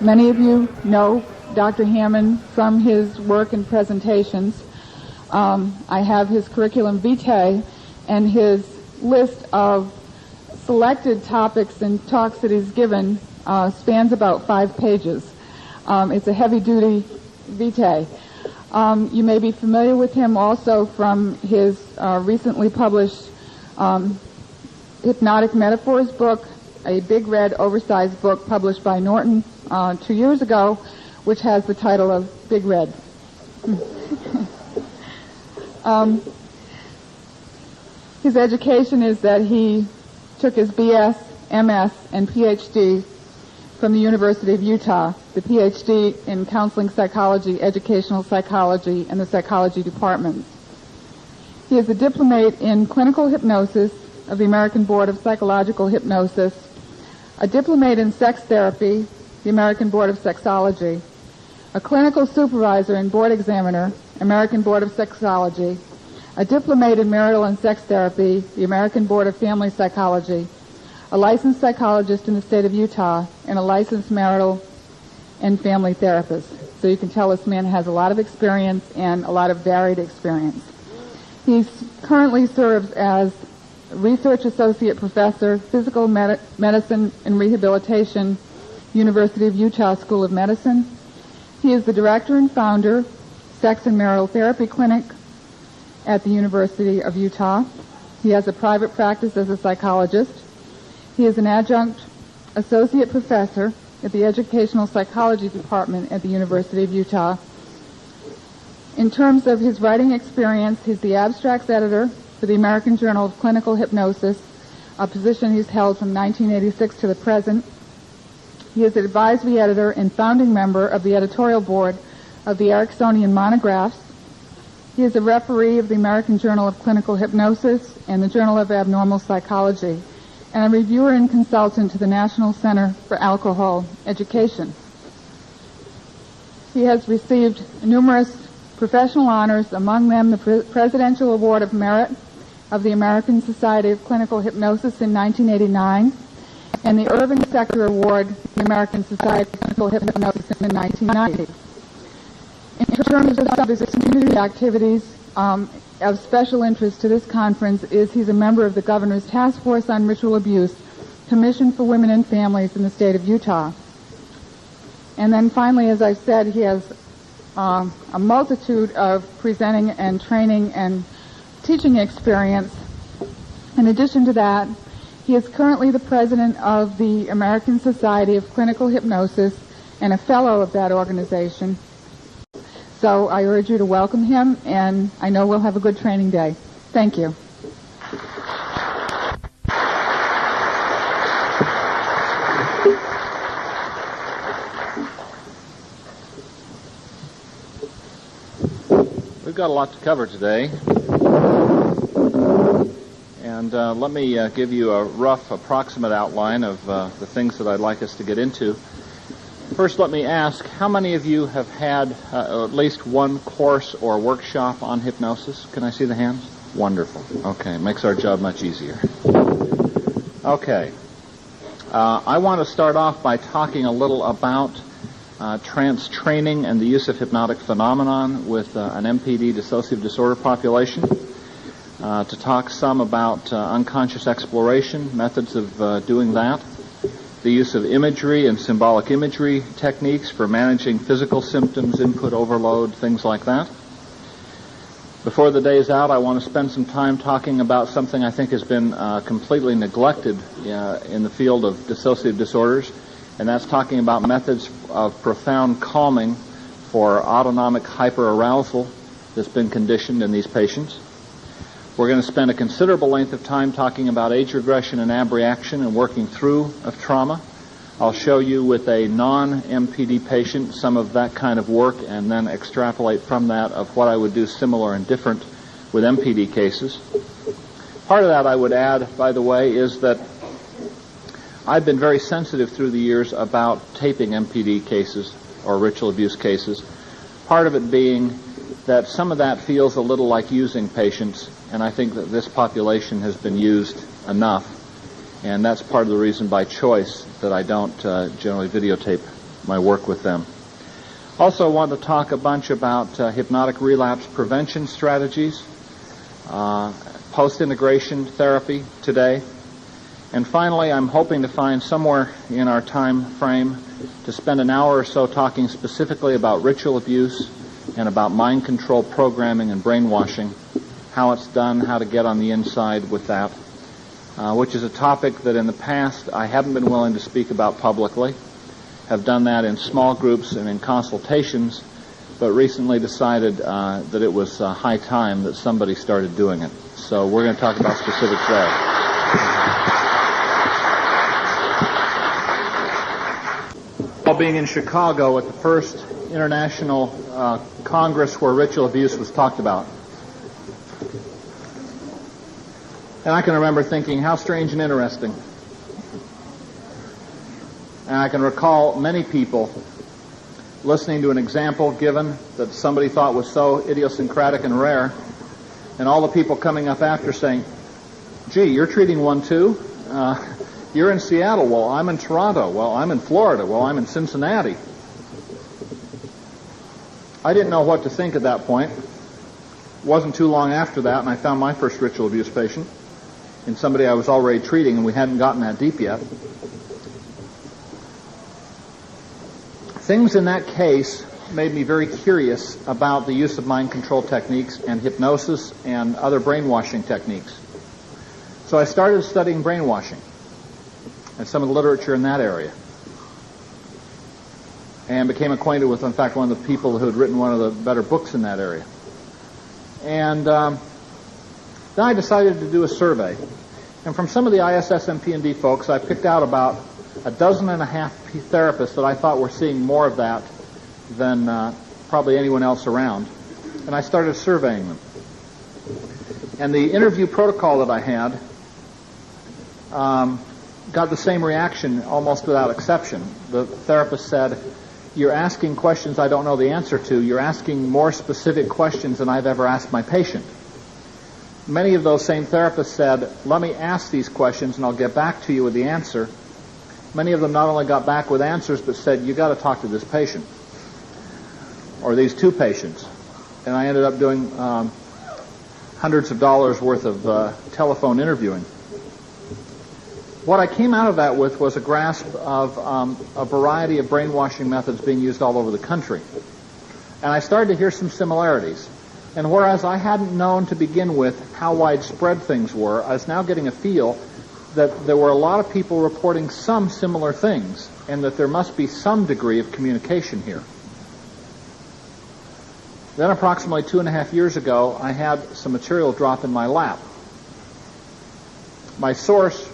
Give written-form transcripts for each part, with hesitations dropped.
Many of you know Dr. Hammond from his work and presentations. I have his curriculum vitae and his list of selected topics and talks that he's given spans about 5 pages. It's a heavy-duty vitae. You may be familiar with him also from his recently published Hypnotic Metaphors book, a big red oversized book published by Norton 2 years ago, which has the title of Big Red. His education is that he took his BS, MS, and PhD from the University of Utah, the PhD in counseling psychology, educational psychology, and the psychology departments. He is a diplomate in clinical hypnosis of the American Board of Psychological Hypnosis, a diplomate in sex therapy, the American Board of Sexology, a clinical supervisor and board examiner, American Board of Sexology, a diplomate in marital and sex therapy, the American Board of Family Psychology, a licensed psychologist in the state of Utah, and a licensed marital and family therapist. So you can tell this man has a lot of experience and a lot of varied experience. He currently serves as Research Associate Professor, Physical Medicine and Rehabilitation, University of Utah School of Medicine. He is the director and founder, Sex and Marital Therapy Clinic at the University of Utah. He has a private practice as a psychologist. He is an adjunct associate professor at the Educational Psychology Department at the University of Utah. In terms of his writing experience, he's the abstracts editor for the American Journal of Clinical Hypnosis, a position he's held from 1986 to the present. He is the advisory editor and founding member of the editorial board of the Ericksonian Monographs. He is a referee of the American Journal of Clinical Hypnosis and the Journal of Abnormal Psychology, and a reviewer and consultant to the National Center for Alcohol Education. He has received numerous professional honors, among them the Presidential Award of Merit of the American Society of Clinical Hypnosis in 1989, and the Irving Sector Award of the American Society of Clinical Hypnosis in 1990. In terms of some of his community activities, of special interest to this conference is he's a member of the Governor's Task Force on Ritual Abuse, Commission for Women and Families in the state of Utah. And then finally, as I said, he has a multitude of presenting and training and teaching experience. In addition to that, he is currently the president of the American Society of Clinical Hypnosis and a fellow of that organization. So I urge you to welcome him, and I know we'll have a good training day. Thank you. We've got a lot to cover today, and let me give you a rough approximate outline of the things that I'd like us to get into. First, let me ask, how many of you have had at least one course or workshop on hypnosis? Can I see the hands? Wonderful. Okay, makes our job much easier. Okay. I want to start off by talking a little about trance training and the use of hypnotic phenomenon with an MPD dissociative disorder population. To talk some about unconscious exploration, methods of doing that. The use of imagery and symbolic imagery techniques for managing physical symptoms, input overload, things like that. Before the day is out, I want to spend some time talking about something I think has been completely neglected in the field of dissociative disorders, and that's talking about methods of profound calming for autonomic hyperarousal that's been conditioned in these patients. We're going to spend a considerable length of time talking about age regression and abreaction and working through of trauma. I'll show you with a non-MPD patient some of that kind of work and then extrapolate from that of what I would do similar and different with MPD cases. Part of that I would add, by the way, is that I've been very sensitive through the years about taping MPD cases or ritual abuse cases. Part of it being that some of that feels a little like using patients, and I think that this population has been used enough, and that's part of the reason by choice that I don't generally videotape my work with them. Also, I want to talk a bunch about hypnotic relapse prevention strategies, post-integration therapy today, and finally, I'm hoping to find somewhere in our time frame to spend an hour or so talking specifically about ritual abuse and about mind control programming and brainwashing, how it's done, how to get on the inside with that, which is a topic that in the past I haven't been willing to speak about publicly, have done that in small groups and in consultations, but recently decided that it was high time that somebody started doing it. So we're going to talk about specifics there. While being in Chicago at the first international Congress where ritual abuse was talked about. And I can remember thinking, how strange and interesting. And I can recall many people listening to an example given that somebody thought was so idiosyncratic and rare, and all the people coming up after saying, gee, you're treating one too? You're in Seattle. Well, I'm in Toronto. Well, I'm in Florida. Well, I'm in Cincinnati. I didn't know what to think at that point. It wasn't too long after that, and I found my first ritual abuse patient in somebody I was already treating, and we hadn't gotten that deep yet. Things in that case made me very curious about the use of mind control techniques and hypnosis and other brainwashing techniques. So I started studying brainwashing and some of the literature in that area, and became acquainted with, in fact, one of the people who had written one of the better books in that area. And then I decided to do a survey. And from some of the ISSMP&D folks, I picked out about 12 therapists that I thought were seeing more of that than probably anyone else around. And I started surveying them. And the interview protocol that I had got the same reaction almost without exception. The therapist said, you're asking questions I don't know the answer to. You're asking more specific questions than I've ever asked my patient. Many of those same therapists said, let me ask these questions and I'll get back to you with the answer. Many of them not only got back with answers, but said, you got to talk to this patient, or these two patients. And I ended up doing hundreds of dollars worth of telephone interviewing. What I came out of that with was a grasp of a variety of brainwashing methods being used all over the country. And I started to hear some similarities. And whereas I hadn't known to begin with how widespread things were, I was now getting a feel that there were a lot of people reporting some similar things, and that there must be some degree of communication here. Then approximately 2.5 years ago, I had some material drop in my lap. My source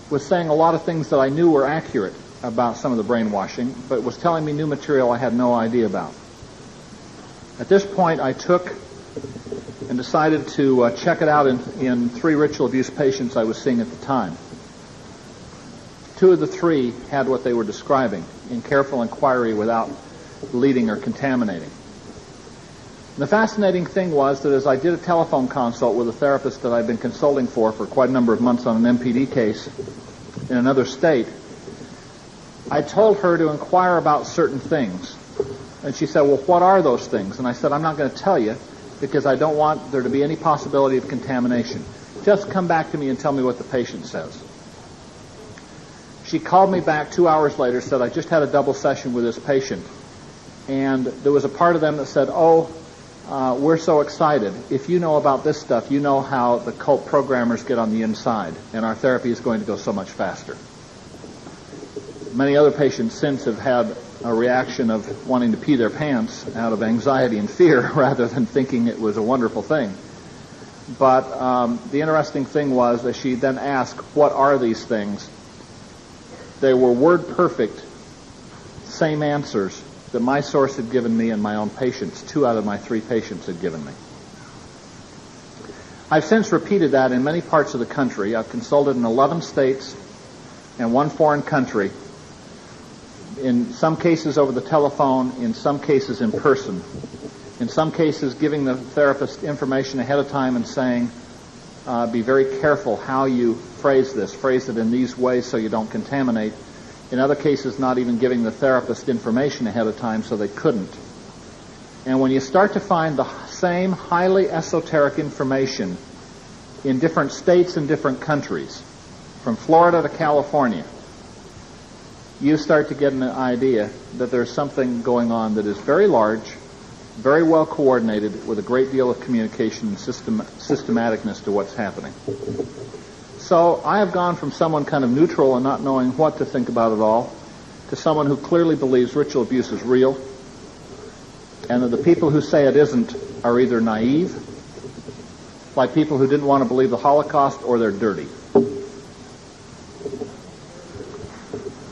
was saying a lot of things that I knew were accurate about some of the brainwashing, but was telling me new material I had no idea about. At this point, I took and decided to check it out in 3 ritual abuse patients I was seeing at the time. 2 of the 3 had what they were describing in careful inquiry without leading or contaminating. And the fascinating thing was that as I did a telephone consult with a therapist that I'd been consulting for quite a number of months on an MPD case in another state, I told her to inquire about certain things. And she said, well, what are those things? And I said, I'm not going to tell you because I don't want there to be any possibility of contamination. Just come back to me and tell me what the patient says. She called me back 2 hours later, said, I just had a double session with this patient. And there was a part of them that said, we're so excited. If you know about this stuff, you know how the cult programmers get on the inside, and our therapy is going to go so much faster. Many other patients since have had a reaction of wanting to pee their pants out of anxiety and fear rather than thinking it was a wonderful thing. But the interesting thing was that she then asked, what are these things? They were word-perfect, same answers that my source had given me and my own patients. 2 out of my 3 patients had given me. I've since repeated that in many parts of the country. I've consulted in 11 states and 1 foreign country, in some cases over the telephone, in some cases in person, in some cases giving the therapist information ahead of time and saying, be very careful how you phrase this. Phrase it in these ways so you don't contaminate. In other cases, not even giving the therapist information ahead of time so they couldn't. And when you start to find the same highly esoteric information in different states and different countries, from Florida to California, you start to get an idea that there's something going on that is very large, very well coordinated, with a great deal of communication and systematicness to what's happening. So I have gone from someone kind of neutral and not knowing what to think about it all to someone who clearly believes ritual abuse is real, and that the people who say it isn't are either naive, like people who didn't want to believe the Holocaust, or they're dirty.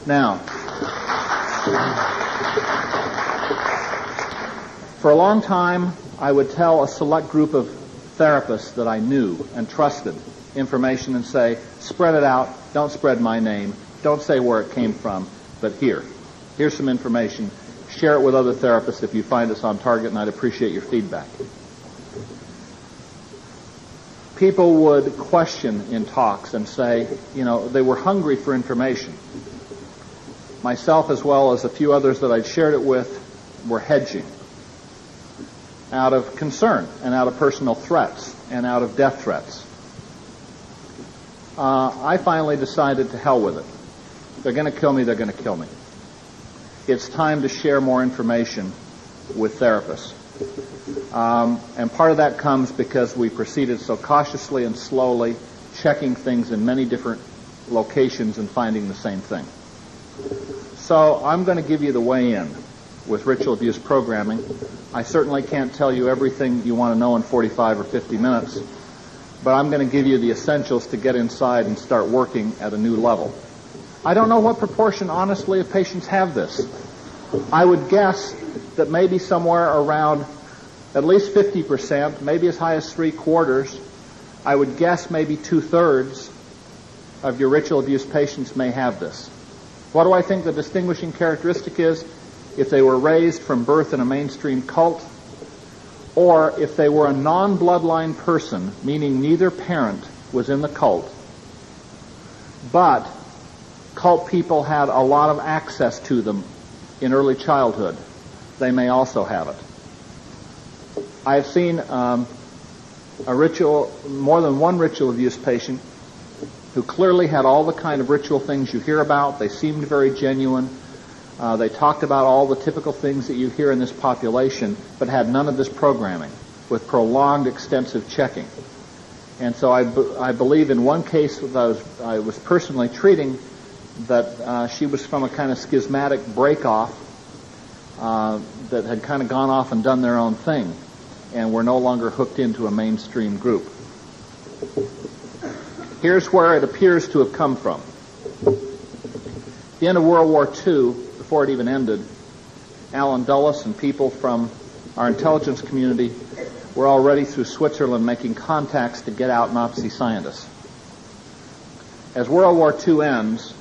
Now, for a long time, I would tell a select group of therapists that I knew and trusted information and say, spread it out, don't spread my name, don't say where it came from, but here's some information, share it with other therapists if you find us on target, and I'd appreciate your feedback. People would question in talks and say, they were hungry for information. Myself, as well as a few others that I'd shared it with, were hedging out of concern and out of personal threats and out of death threats. I finally decided to hell with it. They're going to kill me, they're going to kill me. It's time to share more information with therapists. And part of that comes because we proceeded so cautiously and slowly, checking things in many different locations and finding the same thing. So I'm going to give you the way in with ritual abuse programming. I certainly can't tell you everything you want to know in 45 or 50 minutes, but I'm going to give you the essentials to get inside and start working at a new level. I don't know what proportion, honestly, of patients have this. I would guess that maybe somewhere around at least 50%, maybe as high as 3/4. I would guess maybe 2/3 of your ritual abuse patients may have this. What do I think the distinguishing characteristic is? If they were raised from birth in a mainstream cult, or if they were a non-bloodline person, meaning neither parent was in the cult, but cult people had a lot of access to them in early childhood, they may also have it. I have seen more than one ritual abuse patient who clearly had all the kind of ritual things you hear about. They seemed very genuine. They talked about all the typical things that you hear in this population, but had none of this programming, with prolonged, extensive checking. And so I believe in one case that I was personally treating that she was from a kind of schismatic break-off that had kind of gone off and done their own thing, and were no longer hooked into a mainstream group. Here's where it appears to have come from. At the end of World War II, before it even ended, Alan Dulles and people from our intelligence community were already through Switzerland making contacts to get out Nazi scientists. As World War II ends,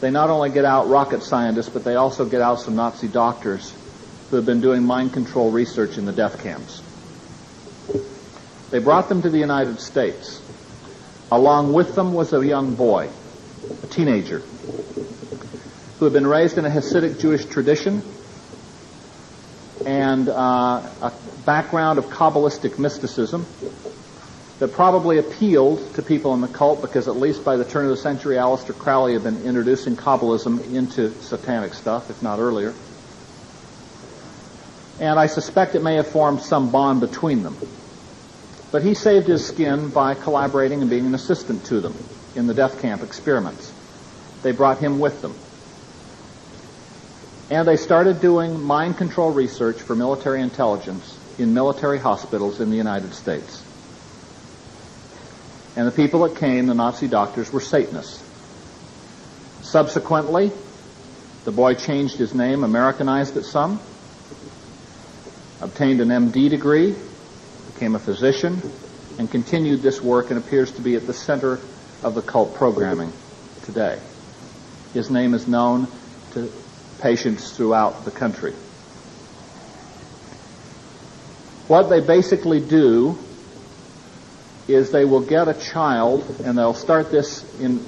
they not only get out rocket scientists, but they also get out some Nazi doctors who have been doing mind control research in the death camps. They brought them to the United States. Along with them was a young boy, a teenager, who had been raised in a Hasidic Jewish tradition and a background of Kabbalistic mysticism that probably appealed to people in the cult, because at least by the turn of the century, Aleister Crowley had been introducing Kabbalism into satanic stuff, if not earlier. And I suspect it may have formed some bond between them. But he saved his skin by collaborating and being an assistant to them in the death camp experiments. They brought him with them. And they started doing mind control research for military intelligence in military hospitals in the United States. And the people that came, the Nazi doctors, were Satanists. Subsequently, the boy changed his name, Americanized it some, obtained an MD degree, became a physician, and continued this work, and appears to be at the center of the cult programming today. His name is known to patients throughout the country. What they basically do is they will get a child, and they'll start this in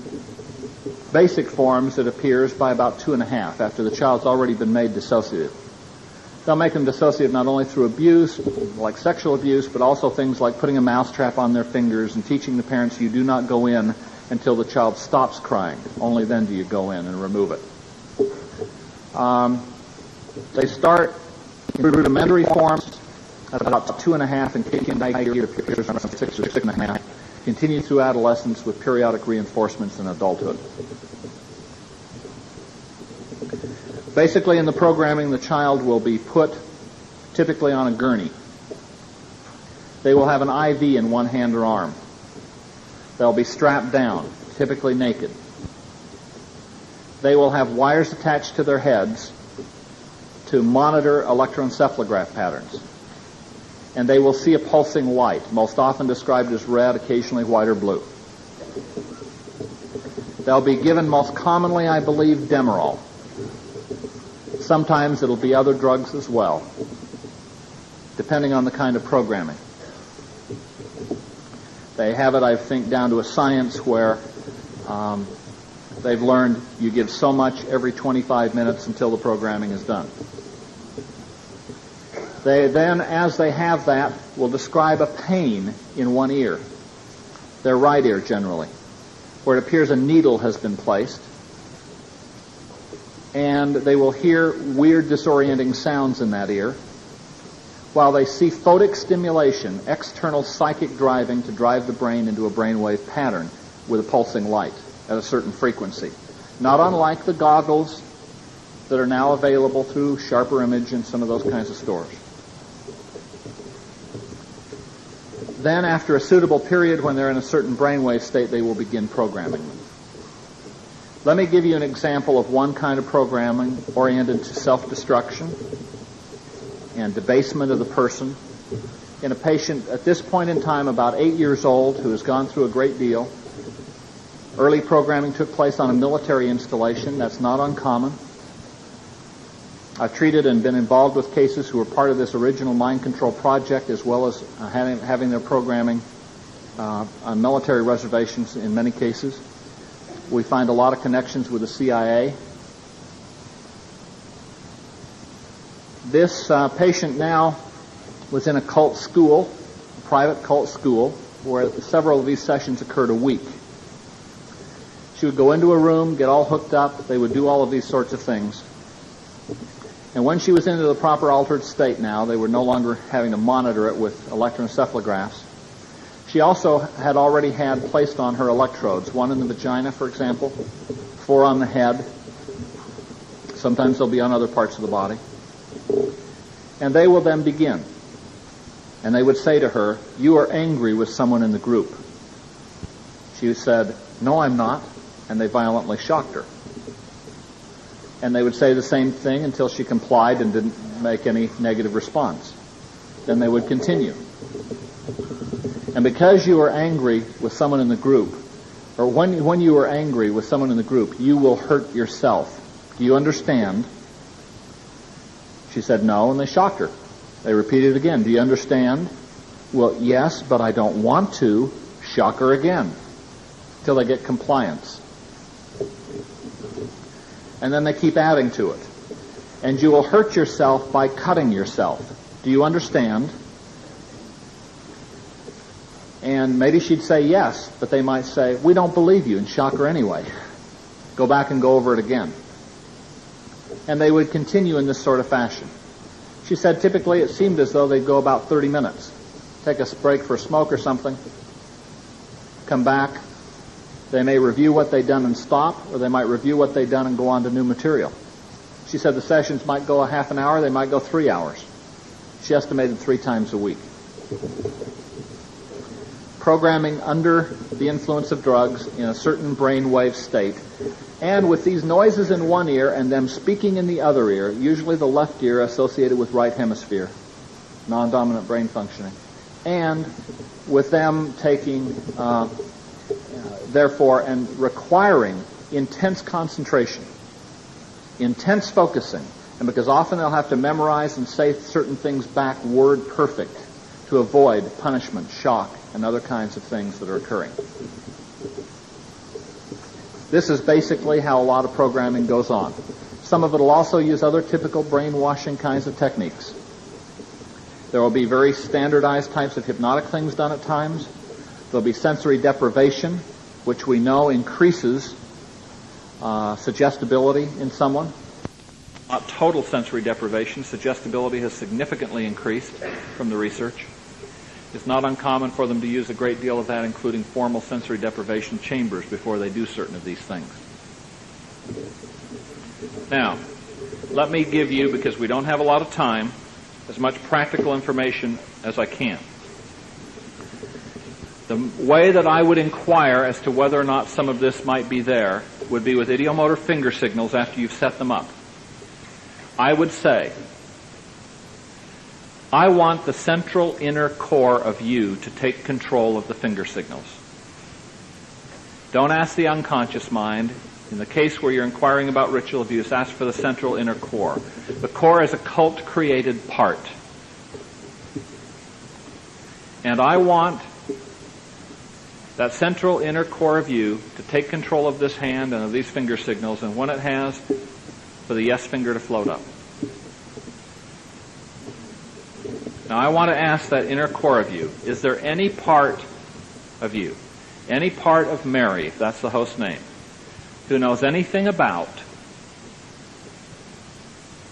basic forms, it appears, by about 2.5, after the child's already been made dissociative. They'll make them dissociative not only through abuse, like sexual abuse, but also things like putting a mousetrap on their fingers and teaching the parents you do not go in until the child stops crying. Only then do you go in and remove it. They start in rudimentary forms at about 2.5 and kick in back here appears around 6 or 6.5. Continue through adolescence with periodic reinforcements in adulthood. Basically, in the programming, the child will be put typically on a gurney. They will have an IV in one hand or arm. They'll be strapped down, typically naked. They will have wires attached to their heads to monitor electroencephalograph patterns. And they will see a pulsing light, most often described as red, occasionally white or blue. They'll be given most commonly, I believe, Demerol. Sometimes it'll be other drugs as well, depending on the kind of programming. They have it, I think, down to a science where they've learned you give so much every 25 minutes until the programming is done. They then, as they have that, will describe a pain in one ear, their right ear generally, where it appears a needle has been placed. And they will hear weird, disorienting sounds in that ear, while they see photic stimulation, external psychic driving to drive the brain into a brainwave pattern with a pulsing light at a certain frequency. Not unlike the goggles that are now available through Sharper Image and some of those kinds of stores. Then, after a suitable period when they're in a certain brainwave state, they will begin programming them. Let me give you an example of one kind of programming oriented to self-destruction and debasement of the person in a patient at this point in time about 8 years old who has gone through a great deal. Early programming took place on a military installation. That's not uncommon. I've treated and been involved with cases who were part of this original mind control project, as well as having their programming on military reservations in many cases. We find a lot of connections with the CIA. This patient now was in a cult school, a private cult school, where several of these sessions occurred a week. She would go into a room, get all hooked up. They would do all of these sorts of things. And when she was into the proper altered state now, they were no longer having to monitor it with electroencephalographs. She also had already had placed on her electrodes, one in the vagina, for example, 4 on the head. Sometimes they'll be on other parts of the body. And they will then begin. And they would say to her, "You are angry with someone in the group." She said, "No, I'm not." And they violently shocked her. And they would say the same thing until she complied and didn't make any negative response. Then they would continue. And because you are angry with someone in the group, or when you are angry with someone in the group, you will hurt yourself. Do you understand? She said no, and they shocked her. They repeated it again. Do you understand? Well, yes, but I don't want to. Shock her again till they get compliance. And then they keep adding to it. And you will hurt yourself by cutting yourself. Do you understand? And maybe she'd say yes, but they might say, "We don't believe you," and shock her anyway. Go back and go over it again. And they would continue in this sort of fashion. She said typically it seemed as though they'd go about 30 minutes. Take a break for a smoke or something. Come back. They may review what they'd done and stop, or they might review what they'd done and go on to new material. She said the sessions might go a half an hour, they might go 3 hours. She estimated 3 times a week. Programming under the influence of drugs in a certain brainwave state, and with these noises in one ear and them speaking in the other ear, usually the left ear associated with right hemisphere, non-dominant brain functioning, and with them taking, therefore, and requiring intense concentration, intense focusing, and because often they'll have to memorize and say certain things back word perfect to avoid punishment, shock, and other kinds of things that are occurring. This is basically how a lot of programming goes on. Some of it will also use other typical brainwashing kinds of techniques. There will be very standardized types of hypnotic things done at times. There will be sensory deprivation, which we know increases suggestibility in someone. Not total sensory deprivation. Suggestibility has significantly increased from the research. It's not uncommon for them to use a great deal of that, including formal sensory deprivation chambers before they do certain of these things. Now, let me give you, because we don't have a lot of time, as much practical information as I can. The way that I would inquire as to whether or not some of this might be there would be with ideomotor finger signals after you've set them up. I would say, I want the central inner core of you to take control of the finger signals. Don't ask the unconscious mind. In the case where you're inquiring about ritual abuse, ask for the central inner core. The core is a cult-created part. And I want that central inner core of you to take control of this hand and of these finger signals, and when it has, for the yes finger to float up. Now I want to ask that inner core of you, is there any part of you, any part of Mary, if that's the host name, who knows anything about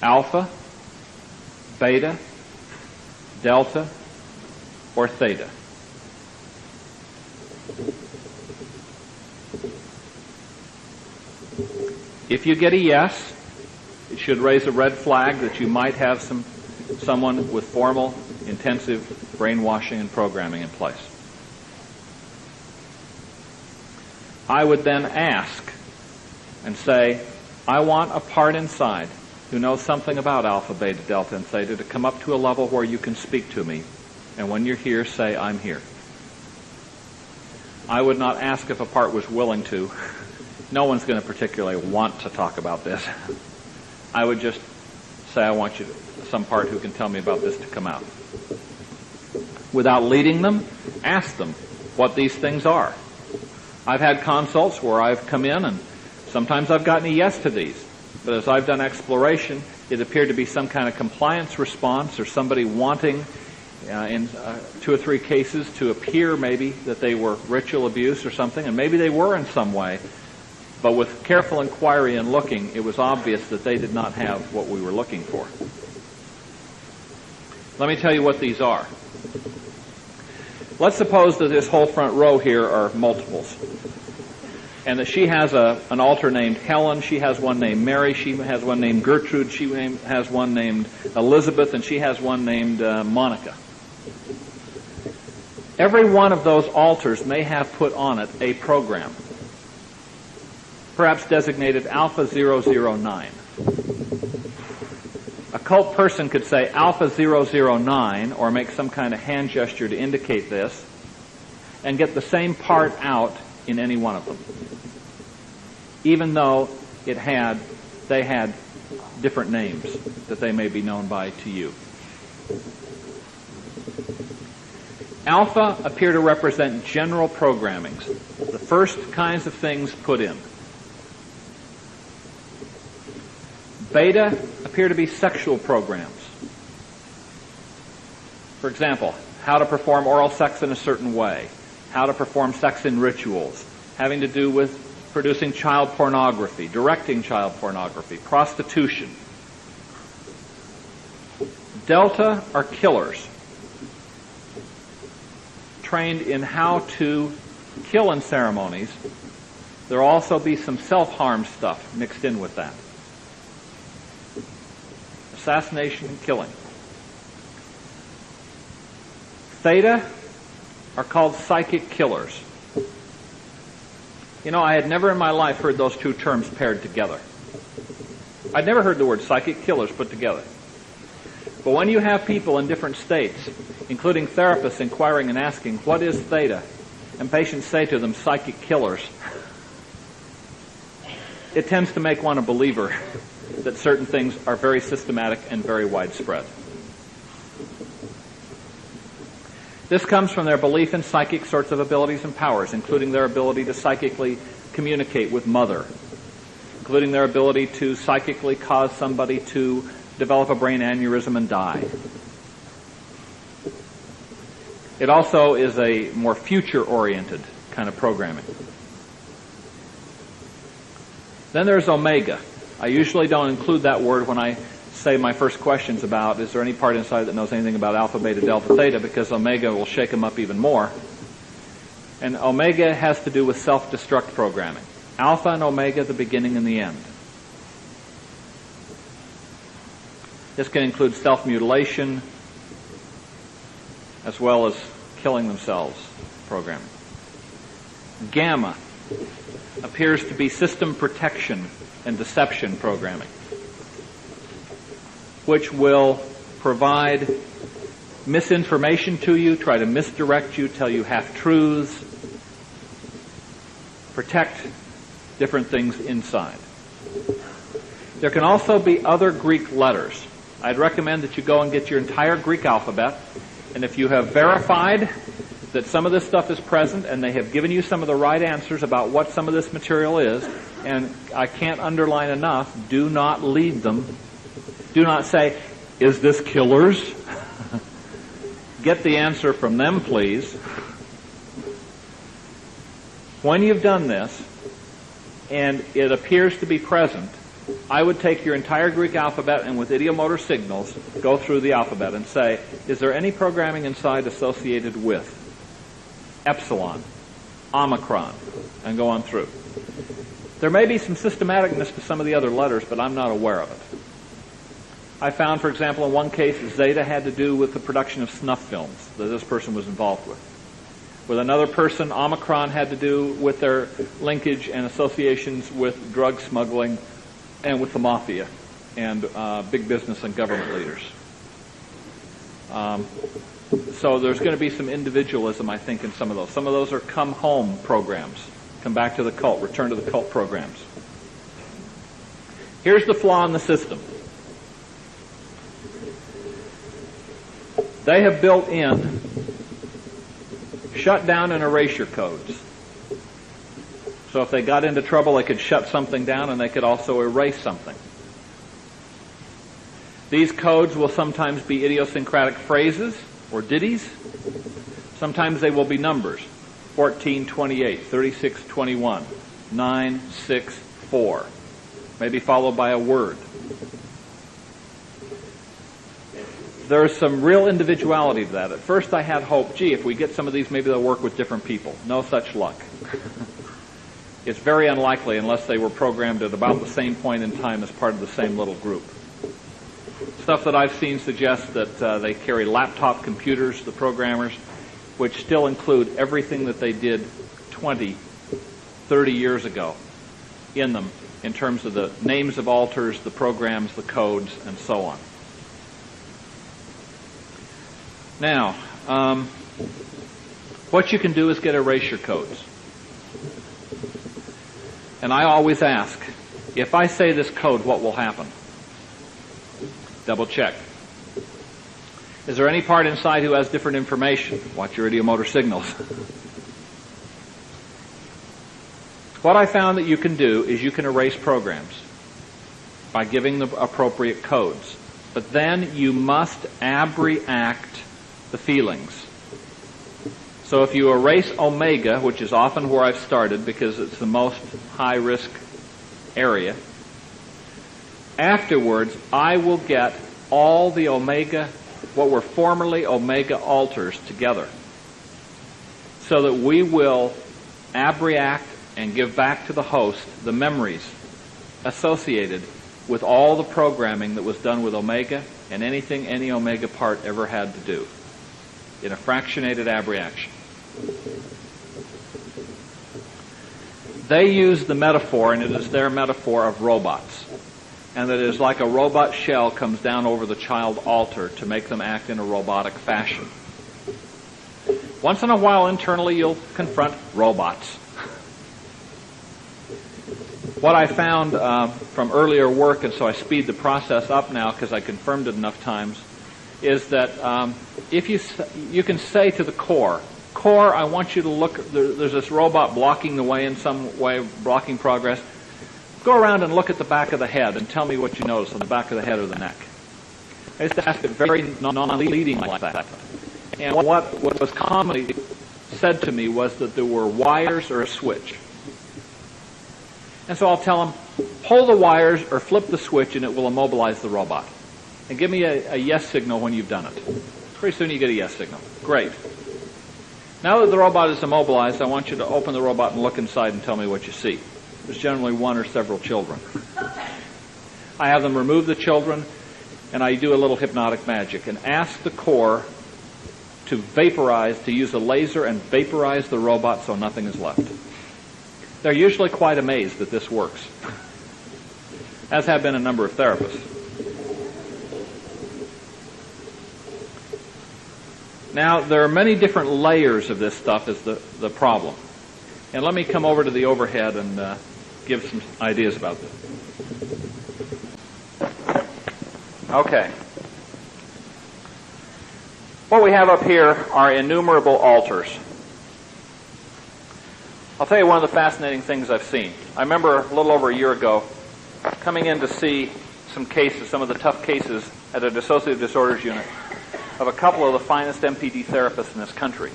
alpha, beta, delta, or theta? If you get a yes, it should raise a red flag that you might have someone with formal, intensive brainwashing and programming in place. I would then ask and say, I want a part inside who knows something about alpha, beta, delta, and theta to come up to a level where you can speak to me, and when you're here, say, I'm here. I would not ask if a part was willing to. No one's going to particularly want to talk about this. I would just say, I want you some part who can tell me about this to come out. Without leading them, ask them what these things are. I've had consults where I've come in and sometimes I've gotten a yes to these. But as I've done exploration, it appeared to be some kind of compliance response or somebody wanting, in 2 or 3 cases, to appear maybe that they were ritual abuse or something, and maybe they were in some way. But with careful inquiry and looking, it was obvious that they did not have what we were looking for. Let me tell you what these are. Let's suppose that this whole front row here are multiples, and that she has an alter named Helen, she has one named Mary, she has one named Gertrude, she has one named Elizabeth, and she has one named Monica. Every one of those altars may have put on it a program, perhaps designated Alpha 009. A cult person could say Alpha 009 or make some kind of hand gesture to indicate this and get the same part out in any one of them, even though they had different names that they may be known by to you. Alpha appear to represent general programmings, the first kinds of things put in. Beta appear to be sexual programs. For example, how to perform oral sex in a certain way, how to perform sex in rituals, having to do with producing child pornography, directing child pornography, prostitution. Delta are killers, trained in how to kill in ceremonies. There will also be some self-harm stuff mixed in with that. Assassination and killing. Theta are called psychic killers. You know, I had never in my life heard those two terms paired together. I'd never heard the word psychic killers put together. But when you have people in different states, including therapists inquiring and asking, what is theta? And patients say to them, psychic killers, it tends to make one a believer that certain things are very systematic and very widespread. This comes from their belief in psychic sorts of abilities and powers, including their ability to psychically communicate with mother, including their ability to psychically cause somebody to develop a brain aneurysm and die. It also is a more future-oriented kind of programming. Then there's omega. I usually don't include that word when I say my first questions about, is there any part inside that knows anything about alpha, beta, delta, theta, because omega will shake them up even more. And omega has to do with self-destruct programming. Alpha and omega, the beginning and the end. This can include self-mutilation as well as killing themselves programming. Gamma appears to be system protection and deception programming, which will provide misinformation to you, try to misdirect you, tell you half-truths, protect different things inside. There can also be other Greek letters. I'd recommend that you go and get your entire Greek alphabet, and if you have verified that some of this stuff is present and they have given you some of the right answers about what some of this material is, and I can't underline enough, do not lead them. Do not say, is this killers? Get the answer from them, please. When you've done this, and it appears to be present, I would take your entire Greek alphabet and with idiomotor signals, go through the alphabet and say, is there any programming inside associated with epsilon, omicron, and go on through. There may be some systematicness to some of the other letters, but I'm not aware of it. I found, for example, in one case, zeta had to do with the production of snuff films that this person was involved with. With another person, omicron had to do with their linkage and associations with drug smuggling and with the mafia and big business and government leaders. So there's going to be some individualism, I think, in some of those. Some of those are come home programs, come back to the cult, return to the cult programs. Here's the flaw in the system. They have built in shut down and erasure codes. So if they got into trouble, they could shut something down and they could also erase something. These codes will sometimes be idiosyncratic phrases or ditties. Sometimes they will be numbers. 1428, 3621, 964. Maybe followed by a word. There's some real individuality to that. At first I had hope, gee, if we get some of these, maybe they'll work with different people. No such luck. It's very unlikely unless they were programmed at about the same point in time as part of the same little group. Stuff that I've seen suggests that they carry laptop computers, the programmers, which still include everything that they did 20, 30 years ago in them, in terms of the names of altars, the programs, the codes, and so on. Now, what you can do is get erasure codes. And I always ask, if I say this code, what will happen? Double check. Is there any part inside who has different information? Watch your idiomotor signals. What I found that you can do is you can erase programs by giving the appropriate codes. But then you must abreact the feelings. So if you erase omega, which is often where I've started because it's the most high-risk area, afterwards I will get all the omega, what were formerly omega altars, together so that we will abreact and give back to the host the memories associated with all the programming that was done with omega and anything any omega part ever had to do in a fractionated abreaction. They use the metaphor, and it is their metaphor, of robots. And that it is like a robot shell comes down over the child altar to make them act in a robotic fashion. Once in a while, internally, you'll confront robots. What I found from earlier work, and so I speed the process up now because I confirmed it enough times, is that if you can say to the core, core, I want you to look, there's this robot blocking the way in some way, blocking progress. Go around and look at the back of the head and tell me what you notice on the back of the head or the neck. I used to ask it very non-leading like that. And what was commonly said to me was that there were wires or a switch. And so I'll tell them, pull the wires or flip the switch and it will immobilize the robot. And give me a yes signal when you've done it. Pretty soon you get a yes signal. Great. Now that the robot is immobilized, I want you to open the robot and look inside and tell me what you see. There's generally one or several children. I have them remove the children, and I do a little hypnotic magic and ask the core to vaporize, to use a laser and vaporize the robot so nothing is left. They're usually quite amazed that this works, as have been a number of therapists. Now, there are many different layers of this stuff is the problem. And let me come over to the overhead and give some ideas about this. Okay. What we have up here are innumerable altars. I'll tell you one of the fascinating things I've seen. I remember a little over a year ago coming in to see some cases, some of the tough cases at a dissociative disorders unit of a couple of the finest MPD therapists in this country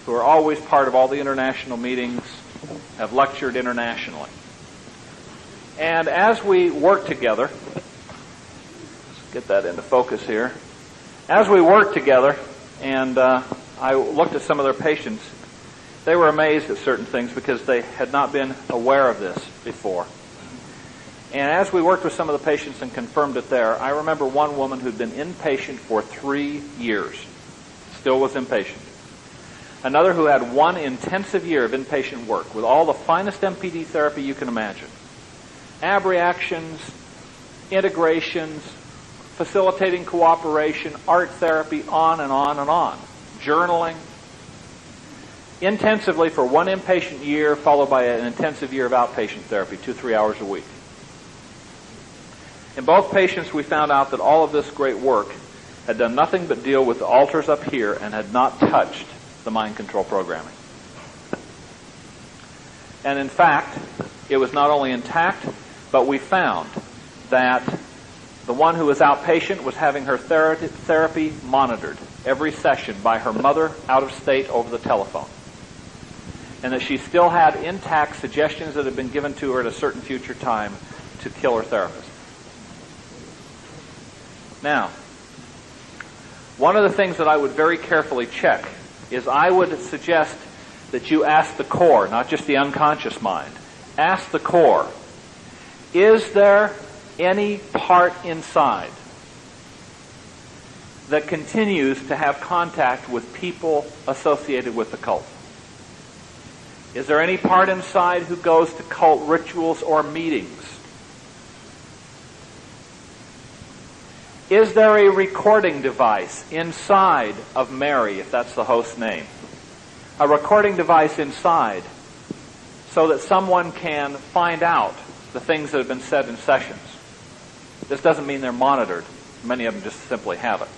who are always part of all the international meetings, have lectured internationally. And as we work together, let's get that into focus here. As we worked together and I looked at some of their patients, they were amazed at certain things because they had not been aware of this before. And as we worked with some of the patients and confirmed it there, I remember one woman who'd been inpatient for 3 years, still was inpatient. Another who had one intensive year of inpatient work with all the finest MPD therapy you can imagine. Ab reactions, integrations, facilitating cooperation, art therapy, on and on and on. Journaling. Intensively for one inpatient year, followed by an intensive year of outpatient therapy, 2-3 hours a week. In both patients, we found out that all of this great work had done nothing but deal with the altars up here and had not touched the mind control programming. And in fact, it was not only intact, but we found that the one who was outpatient was having her therapy monitored every session by her mother out of state over the telephone. And that she still had intact suggestions that had been given to her at a certain future time to kill her therapist. Now, one of the things that I would very carefully check is I would suggest that you ask the core, not just the unconscious mind. Ask the core, is there any part inside that continues to have contact with people associated with the cult? Is there any part inside who goes to cult rituals or meetings? Is there a recording device inside of Mary, if that's the host's name? A recording device inside so that someone can find out the things that have been said in sessions. This doesn't mean they're monitored. Many of them just simply have it.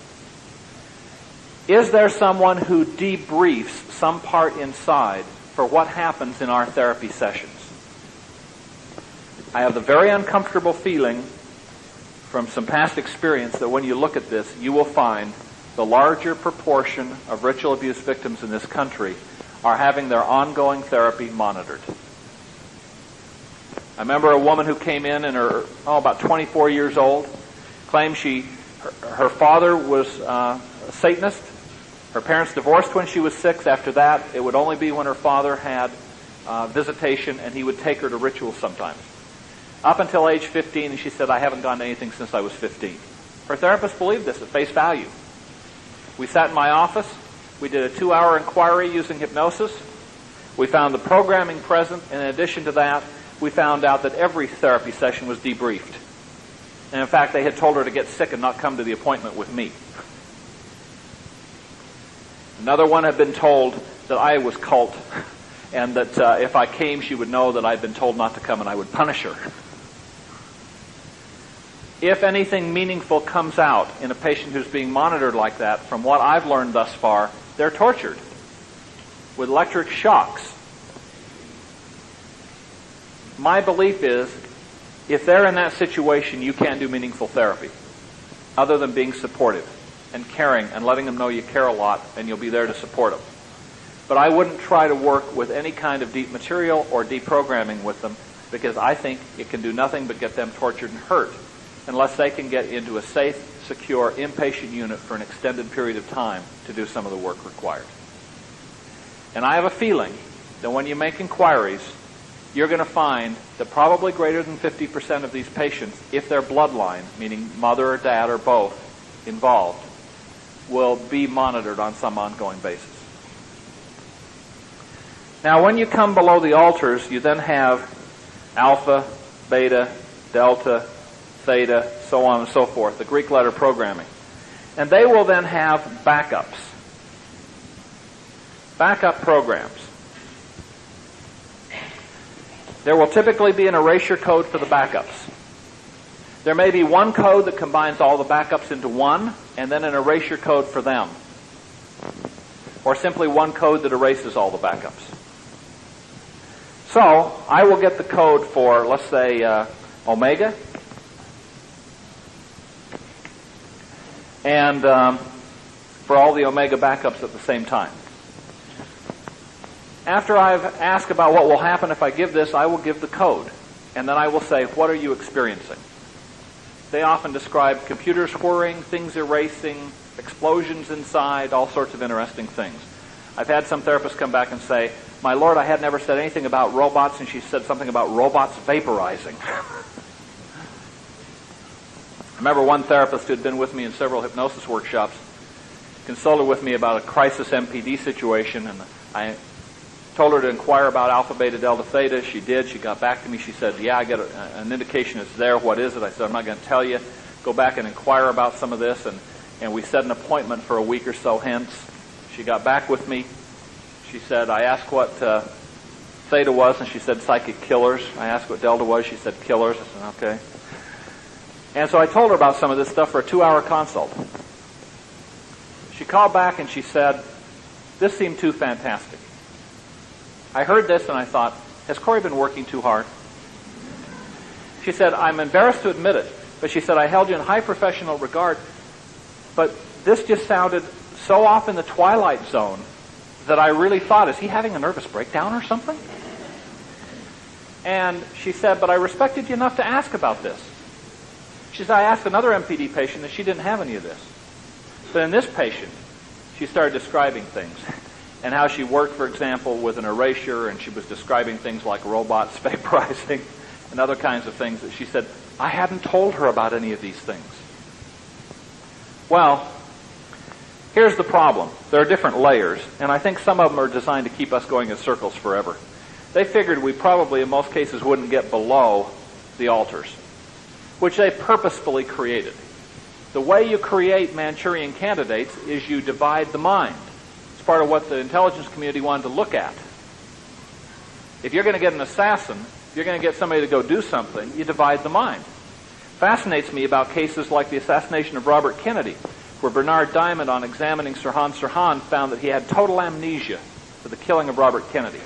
Is there someone who debriefs some part inside for what happens in our therapy sessions? I have the very uncomfortable feeling from some past experience that when you look at this, you will find the larger proportion of ritual abuse victims in this country are having their ongoing therapy monitored. I remember a woman who came in her, about 24 years old, claimed her father was a Satanist. Her parents divorced when she was 6. After that, it would only be when her father had visitation, and he would take her to rituals sometimes. Up until age 15, and she said, I haven't gone to anything since I was 15. Her therapist believed this at face value. We sat in my office. We did a 2-hour inquiry using hypnosis. We found the programming present. And in addition to that, we found out that every therapy session was debriefed. And in fact, they had told her to get sick and not come to the appointment with me. Another one had been told that I was cult, and that if I came, she would know that I'd been told not to come and I would punish her. If anything meaningful comes out in a patient who's being monitored like that, from what I've learned thus far, they're tortured. with electric shocks, my belief is if they're in that situation, you can't do meaningful therapy other than being supportive and caring and letting them know you care a lot and you'll be there to support them. But I wouldn't try to work with any kind of deep material or deprogramming with them, because I think it can do nothing but get them tortured and hurt unless they can get into a safe, secure, inpatient unit for an extended period of time to do some of the work required. And I have a feeling that when you make inquiries, you're going to find that probably greater than 50% of these patients, if they're bloodline, meaning mother or dad or both involved, will be monitored on some ongoing basis. Now, when you come below the altars, you then have alpha, beta, delta, theta, so on and so forth, the Greek letter programming. And they will then have backups. Backup programs. There will typically be an erasure code for the backups. There may be one code that combines all the backups into one, and then an erasure code for them. Or simply one code that erases all the backups. So, I will get the code for, let's say, omega, and for all the omega backups at the same time. After I've asked about what will happen if I give this, I will give the code. And then I will say, what are you experiencing? They often describe computers whirring, things erasing, explosions inside, all sorts of interesting things. I've had some therapists come back and say, my Lord, I had never said anything about robots, and she said something about robots vaporizing. I remember one therapist who had been with me in several hypnosis workshops consulted with me about a crisis MPD situation, and I told her to inquire about alpha, beta, delta, theta. She did. She got back to me. She said, yeah, I get an indication it's there. What is it? I said, I'm not going to tell you. Go back and inquire about some of this, and we set an appointment for a week or so hence. She got back with me. She said, I asked what theta was, and she said psychic killers. I asked what delta was. She said killers. I said, okay. And so I told her about some of this stuff for a 2-hour consult. She called back and she said, this seemed too fantastic. I heard this and I thought, has Corey been working too hard? She said, I'm embarrassed to admit it, but she said, I held you in high professional regard, but this just sounded so off in the twilight zone that I really thought, is he having a nervous breakdown or something? And she said, but I respected you enough to ask about this. She said, I asked another MPD patient and she didn't have any of this. But in this patient, she started describing things. And how she worked, for example, with an erasure, and she was describing things like robots vaporizing and other kinds of things that she said, I hadn't told her about any of these things. Well, here's the problem. There are different layers, and I think some of them are designed to keep us going in circles forever. They figured we probably, in most cases, wouldn't get below the altars, which they purposefully created. The way you create Manchurian candidates is you divide the mind. It's part of what the intelligence community wanted to look at. If you're going to get an assassin, if you're going to get somebody to go do something, you divide the mind. Fascinates me about cases like the assassination of Robert Kennedy, where Bernard Diamond, on examining Sirhan, found that he had total amnesia for the killing of Robert Kennedy,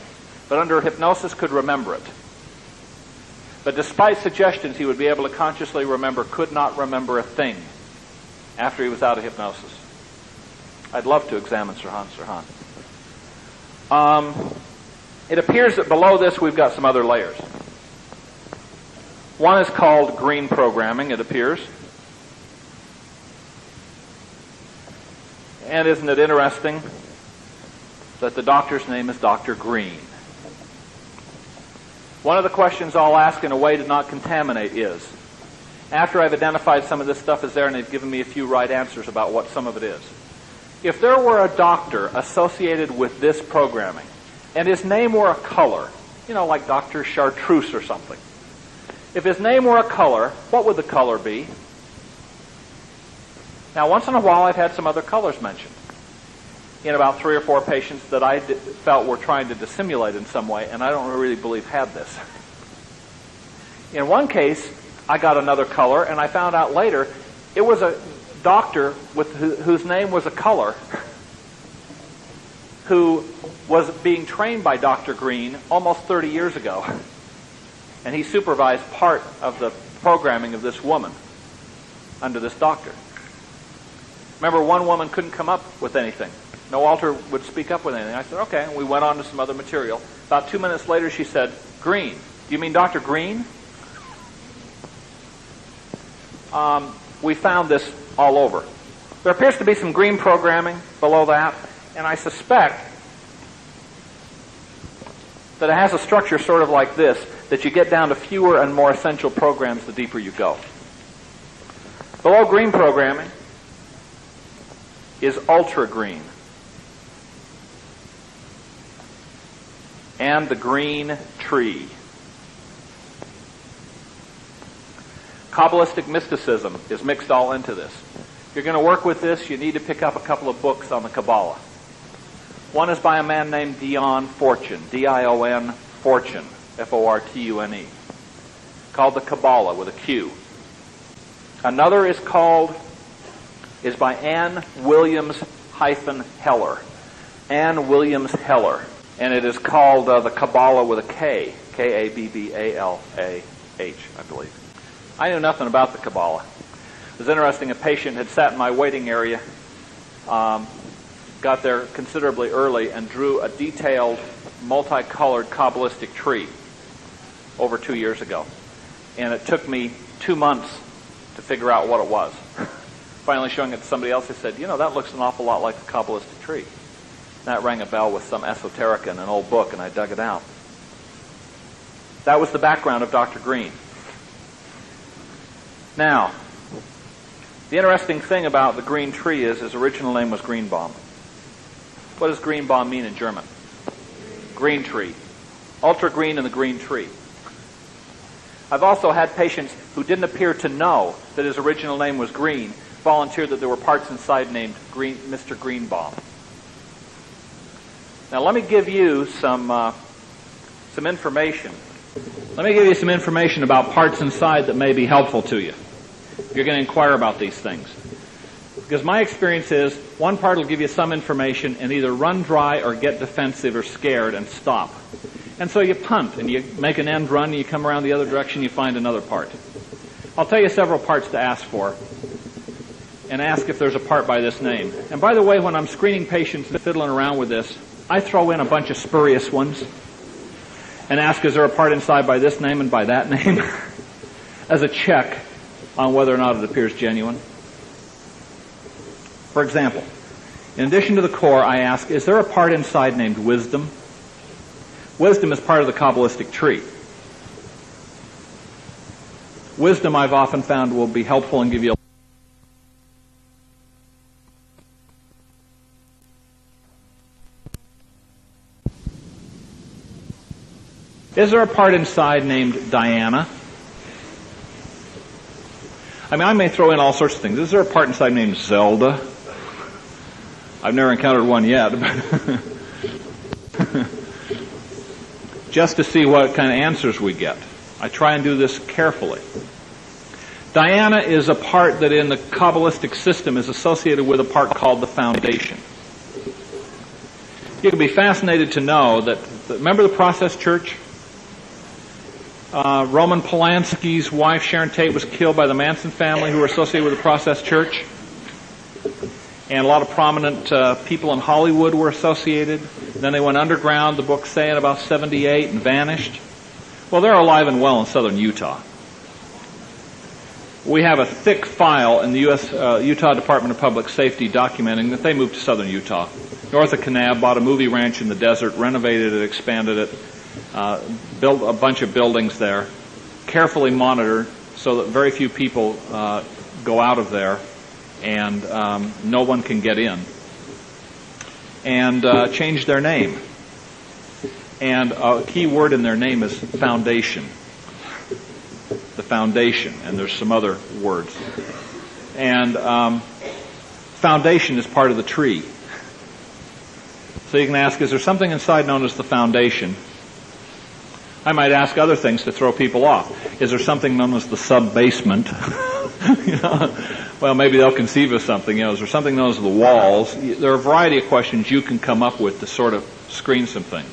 but under hypnosis could remember it. But despite suggestions he would be able to consciously remember, could not remember a thing after he was out of hypnosis. I'd love to examine Sirhan. It appears that below this we've got some other layers. One is called green programming, it appears. And isn't it interesting that the doctor's name is Dr. Green? One of the questions I'll ask in a way to not contaminate is, after I've identified some of this stuff is there and they've given me a few right answers about what some of it is, if there were a doctor associated with this programming, and his name were a color, like Dr. Chartreuse or something, if his name were a color, what would the color be? Now, once in a while, I've had some other colors mentioned in about 3 or 4 patients that I felt were trying to dissimulate in some way, and I don't really believe had this. In one case, I got another color, and I found out later it was a doctor whose name was a color who was being trained by Dr. Green almost 30 years ago. And he supervised part of the programming of this woman under this doctor. Remember, one woman couldn't come up with anything. No altar would speak up with anything. I said, okay, and we went on to some other material. About 2 minutes later, she said, Green. Do you mean Dr. Green? We found this all over. There appears to be some green programming below that, and I suspect that it has a structure sort of like this, that you get down to fewer and more essential programs the deeper you go. Below green programming is ultra green. And the green tree. Kabbalistic mysticism is mixed all into this. If you're going to work with this, you need to pick up a couple of books on the Kabbalah. One is by a man named Dion Fortune, D-I-O-N, Fortune, F-O-R-T-U-N-E, called the Kabbalah with a Q. Another is by Ann Williams-Heller. Ann Williams Heller. And it is called the Kabbalah with a K, K-A-B-B-A-L-A-H, I believe. I knew nothing about the Kabbalah. It was interesting, a patient had sat in my waiting area, got there considerably early, and drew a detailed, multicolored Kabbalistic tree over 2 years ago. And it took me 2 months to figure out what it was. Finally showing it to somebody else, who said, you know, that looks an awful lot like the Kabbalistic tree. That rang a bell with some esoterica in an old book, and I dug it out. That was the background of Dr. Green. Now, the interesting thing about the green tree is his original name was Greenbaum. What does Greenbaum mean in German? Green tree. Ultra green and the green tree. I've also had patients who didn't appear to know that his original name was Green, volunteered that there were parts inside named Mr. Greenbaum. Now let me give you some information. Let me give you some information about parts inside that may be helpful to you if you're going to inquire about these things. Because my experience is one part will give you some information and either run dry or get defensive or scared and stop. And so you punt and you make an end run and you come around the other direction, you find another part. I'll tell you several parts to ask for and ask if there's a part by this name. And by the way, when I'm screening patients and fiddling around with this, I throw in a bunch of spurious ones and ask, is there a part inside by this name and by that name as a check on whether or not it appears genuine. For example, in addition to the core, I ask, is there a part inside named wisdom? Wisdom is part of the Kabbalistic tree. Wisdom, I've often found, will be helpful and give you a Is there a part inside named Diana? I mean, I may throw in all sorts of things. Is there a part inside named Zelda? I've never encountered one yet. Just to see what kind of answers we get. I try and do this carefully. Diana is a part that in the Kabbalistic system is associated with a part called the foundation. You can be fascinated to know that, remember the Process Church? Roman Polanski's wife, Sharon Tate, was killed by the Manson family who were associated with the Process Church. And a lot of prominent people in Hollywood were associated. And then they went underground, the books say, in about 78 and vanished. Well, they're alive and well in southern Utah. We have a thick file in the Utah Department of Public Safety documenting that they moved to southern Utah. North of Kanab, bought a movie ranch in the desert, renovated it, expanded it, built a bunch of buildings there, carefully monitored so that very few people go out of there and no one can get in, and changed their name. And a key word in their name is foundation. The foundation, and there's some other words. And foundation is part of the tree. So you can ask, is there something inside known as the foundation? I might ask other things to throw people off. Is there something known as the sub-basement? You know? Well, maybe they'll conceive of something. You know, is there something known as the walls? There are a variety of questions you can come up with to sort of screen some things.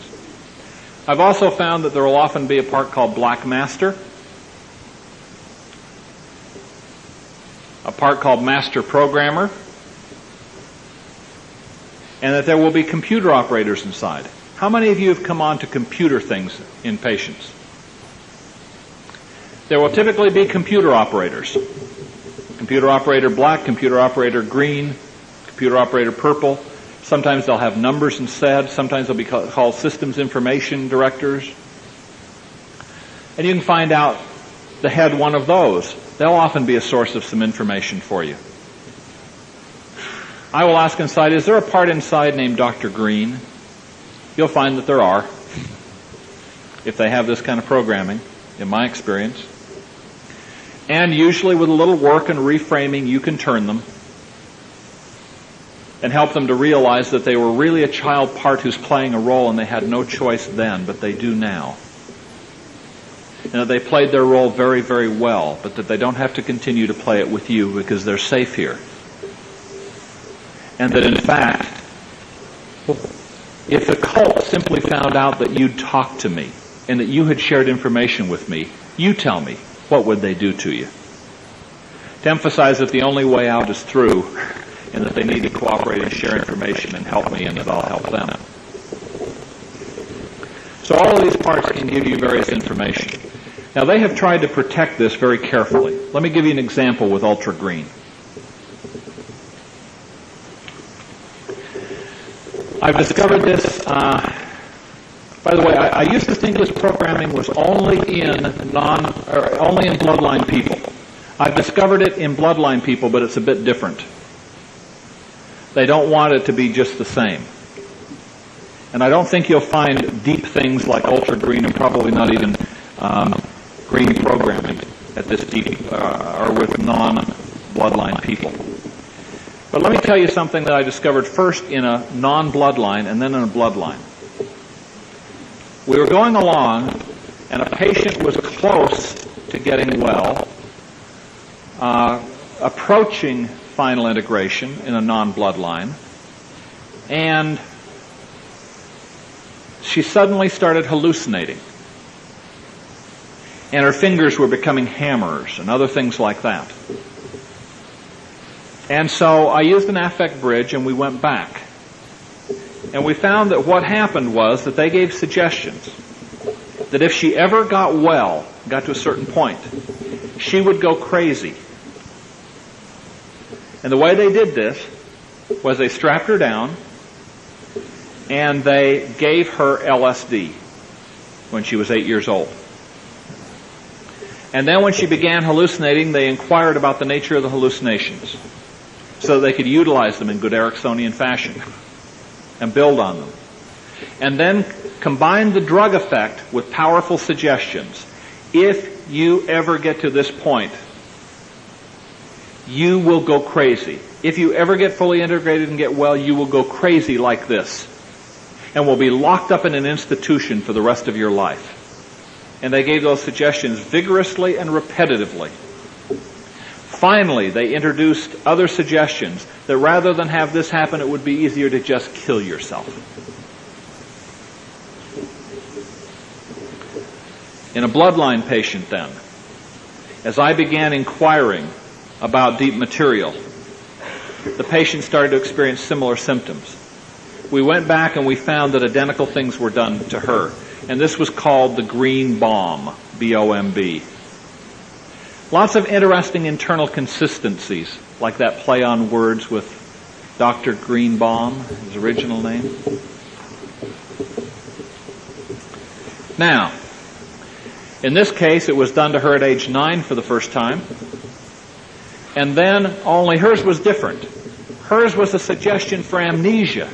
I've also found that there will often be a part called Black Master, a part called Master Programmer, and that there will be computer operators inside. How many of you have come on to computer things in patients? There will typically be computer operators. Computer operator black, computer operator green, computer operator purple. Sometimes they'll have numbers instead. Sometimes they'll be called systems information directors. And you can find out the head one of those. They'll often be a source of some information for you. I will ask inside, is there a part inside named Dr. Green? You'll find that there are, if they have this kind of programming, in my experience. And usually with a little work and reframing, you can turn them and help them to realize that they were really a child part who's playing a role and they had no choice then, but they do now. And that they played their role very, very well, but that they don't have to continue to play it with you because they're safe here. And that in fact, if the cult simply found out that you'd talked to me and that you had shared information with me, you tell me, what would they do to you? To emphasize that the only way out is through, and that they need to cooperate and share information and help me, and that I'll help them. So all of these parts can give you various information. Now they have tried to protect this very carefully. Let me give you an example with ultra green. I've discovered this, by the way, I used to think this programming was only in bloodline people. I've discovered it in bloodline people, but it's a bit different. They don't want it to be just the same. And I don't think you'll find deep things like ultra green, and probably not even green programming at this deep, or with non-bloodline people. But let me tell you something that I discovered first in a non-bloodline and then in a bloodline. We were going along, and a patient was close to getting well, approaching final integration in a non-bloodline, and she suddenly started hallucinating. And her fingers were becoming hammers and other things like that. And so I used an affect bridge and we went back. And we found that what happened was that they gave suggestions that if she ever got well, got to a certain point, she would go crazy. And the way they did this was they strapped her down and they gave her LSD when she was 8 years old. And then when she began hallucinating, they inquired about the nature of the hallucinations so they could utilize them in good Ericksonian fashion and build on them. And then combine the drug effect with powerful suggestions. If you ever get to this point, you will go crazy. If you ever get fully integrated and get well, you will go crazy like this and will be locked up in an institution for the rest of your life. And they gave those suggestions vigorously and repetitively. Finally, they introduced other suggestions that rather than have this happen, it would be easier to just kill yourself. In a bloodline patient then, as I began inquiring about deep material, the patient started to experience similar symptoms. We went back and we found that identical things were done to her. And this was called the green bomb, B-O-M-B. Lots of interesting internal consistencies, like that play on words with Dr. Greenbaum, his original name. Now, in this case, it was done to her at age 9 for the first time. And then only hers was different. Hers was a suggestion for amnesia.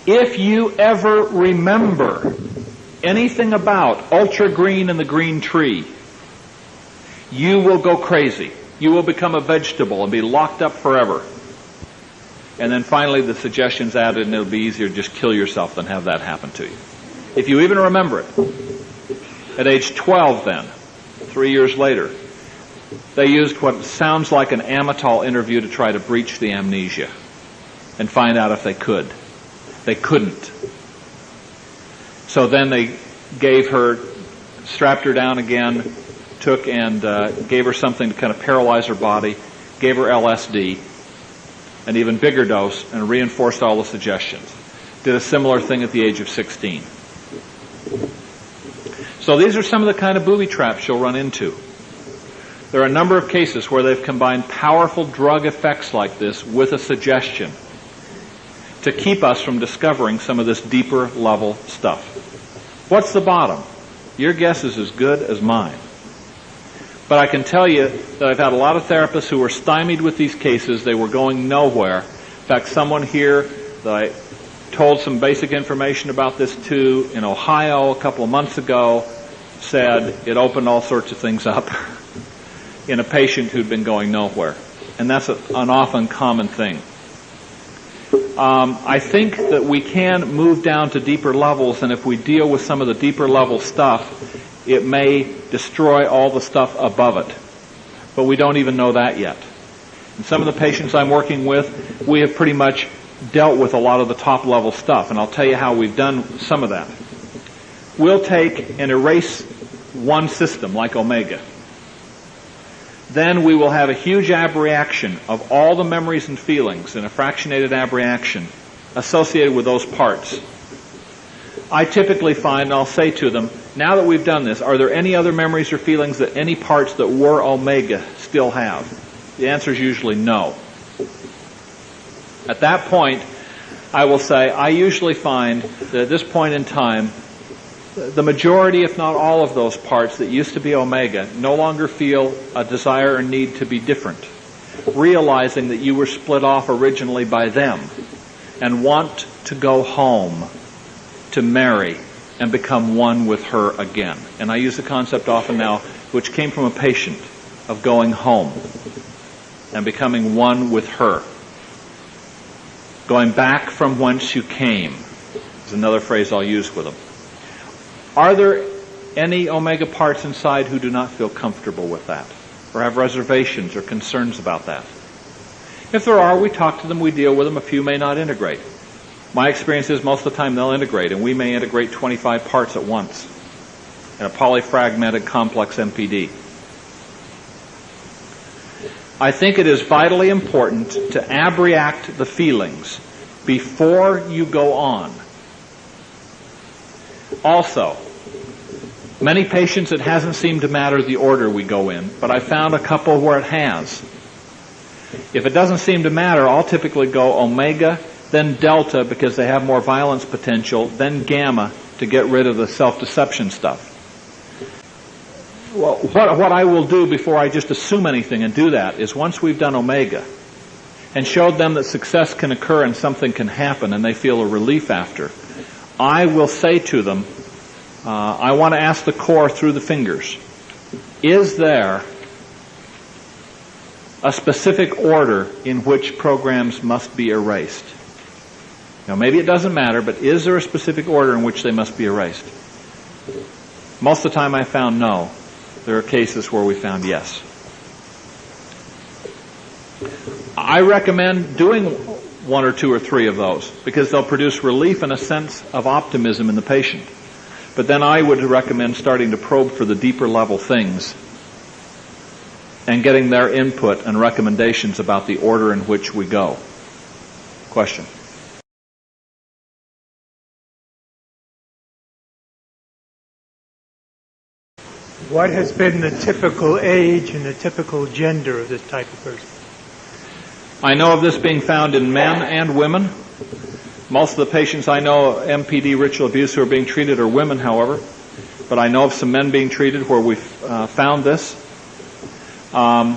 If you ever remember anything about ultra green and the green tree, you will go crazy. You will become a vegetable and be locked up forever. And then finally the suggestions added, and it'll be easier to just kill yourself than have that happen to you. If you even remember it. At age 12 then, 3 years later, They used what sounds like an Amytal interview to try to breach the amnesia and find out if they could. They couldn't. So then they strapped her down again, took and gave her something to kind of paralyze her body, gave her LSD, an even bigger dose, and reinforced all the suggestions. Did a similar thing at the age of 16. So these are some of the kind of booby traps you'll run into. There are a number of cases where they've combined powerful drug effects like this with a suggestion to keep us from discovering some of this deeper level stuff. What's the bottom? Your guess is as good as mine. But I can tell you that I've had a lot of therapists who were stymied with these cases. They were going nowhere. In fact, someone here that I told some basic information about this to in Ohio a couple of months ago said it opened all sorts of things up in a patient who'd been going nowhere. And that's an often common thing. I think that we can move down to deeper levels, and if we deal with some of the deeper level stuff, it may destroy all the stuff above it. But we don't even know that yet. And some of the patients I'm working with, we have pretty much dealt with a lot of the top level stuff, and I'll tell you how we've done some of that. We'll take and erase one system like omega. Then we will have a huge abreaction of all the memories and feelings in a fractionated abreaction associated with those parts. I typically find, and I'll say to them, now that we've done this, are there any other memories or feelings that any parts that were omega still have? The answer is usually no. At that point, I will say, I usually find that at this point in time, the majority, if not all of those parts that used to be omega no longer feel a desire or need to be different, realizing that you were split off originally by them and want to go home to marry and become one with her again. And I use the concept often now, which came from a patient, of going home and becoming one with her. Going back from whence you came is another phrase I'll use with them. Are there any omega parts inside who do not feel comfortable with that, or have reservations or concerns about that? If there are, we talk to them, we deal with them. A few may not integrate. My experience is most of the time they'll integrate, and we may integrate 25 parts at once in a polyfragmented complex MPD. I think it is vitally important to abreact the feelings before you go on. Also, many patients it hasn't seemed to matter the order we go in, but I found a couple where it has. If it doesn't seem to matter, I'll typically go omega, then delta because they have more violence potential, then gamma to get rid of the self-deception stuff. Well, what I will do before I just assume anything and do that is once we've done omega and showed them that success can occur and something can happen and they feel a relief after, I will say to them, I want to ask the core through the fingers, is there a specific order in which programs must be erased? Now, maybe it doesn't matter, but is there a specific order in which they must be erased? Most of the time I found no. There are cases where we found yes. I recommend doing one or two or three of those because they'll produce relief and a sense of optimism in the patient. But then I would recommend starting to probe for the deeper level things and getting their input and recommendations about the order in which we go. Question? What has been the typical age and the typical gender of this type of person? I know of this being found in men and women. Most of the patients I know of MPD ritual abuse who are being treated are women, however. But I know of some men being treated where we've found this. A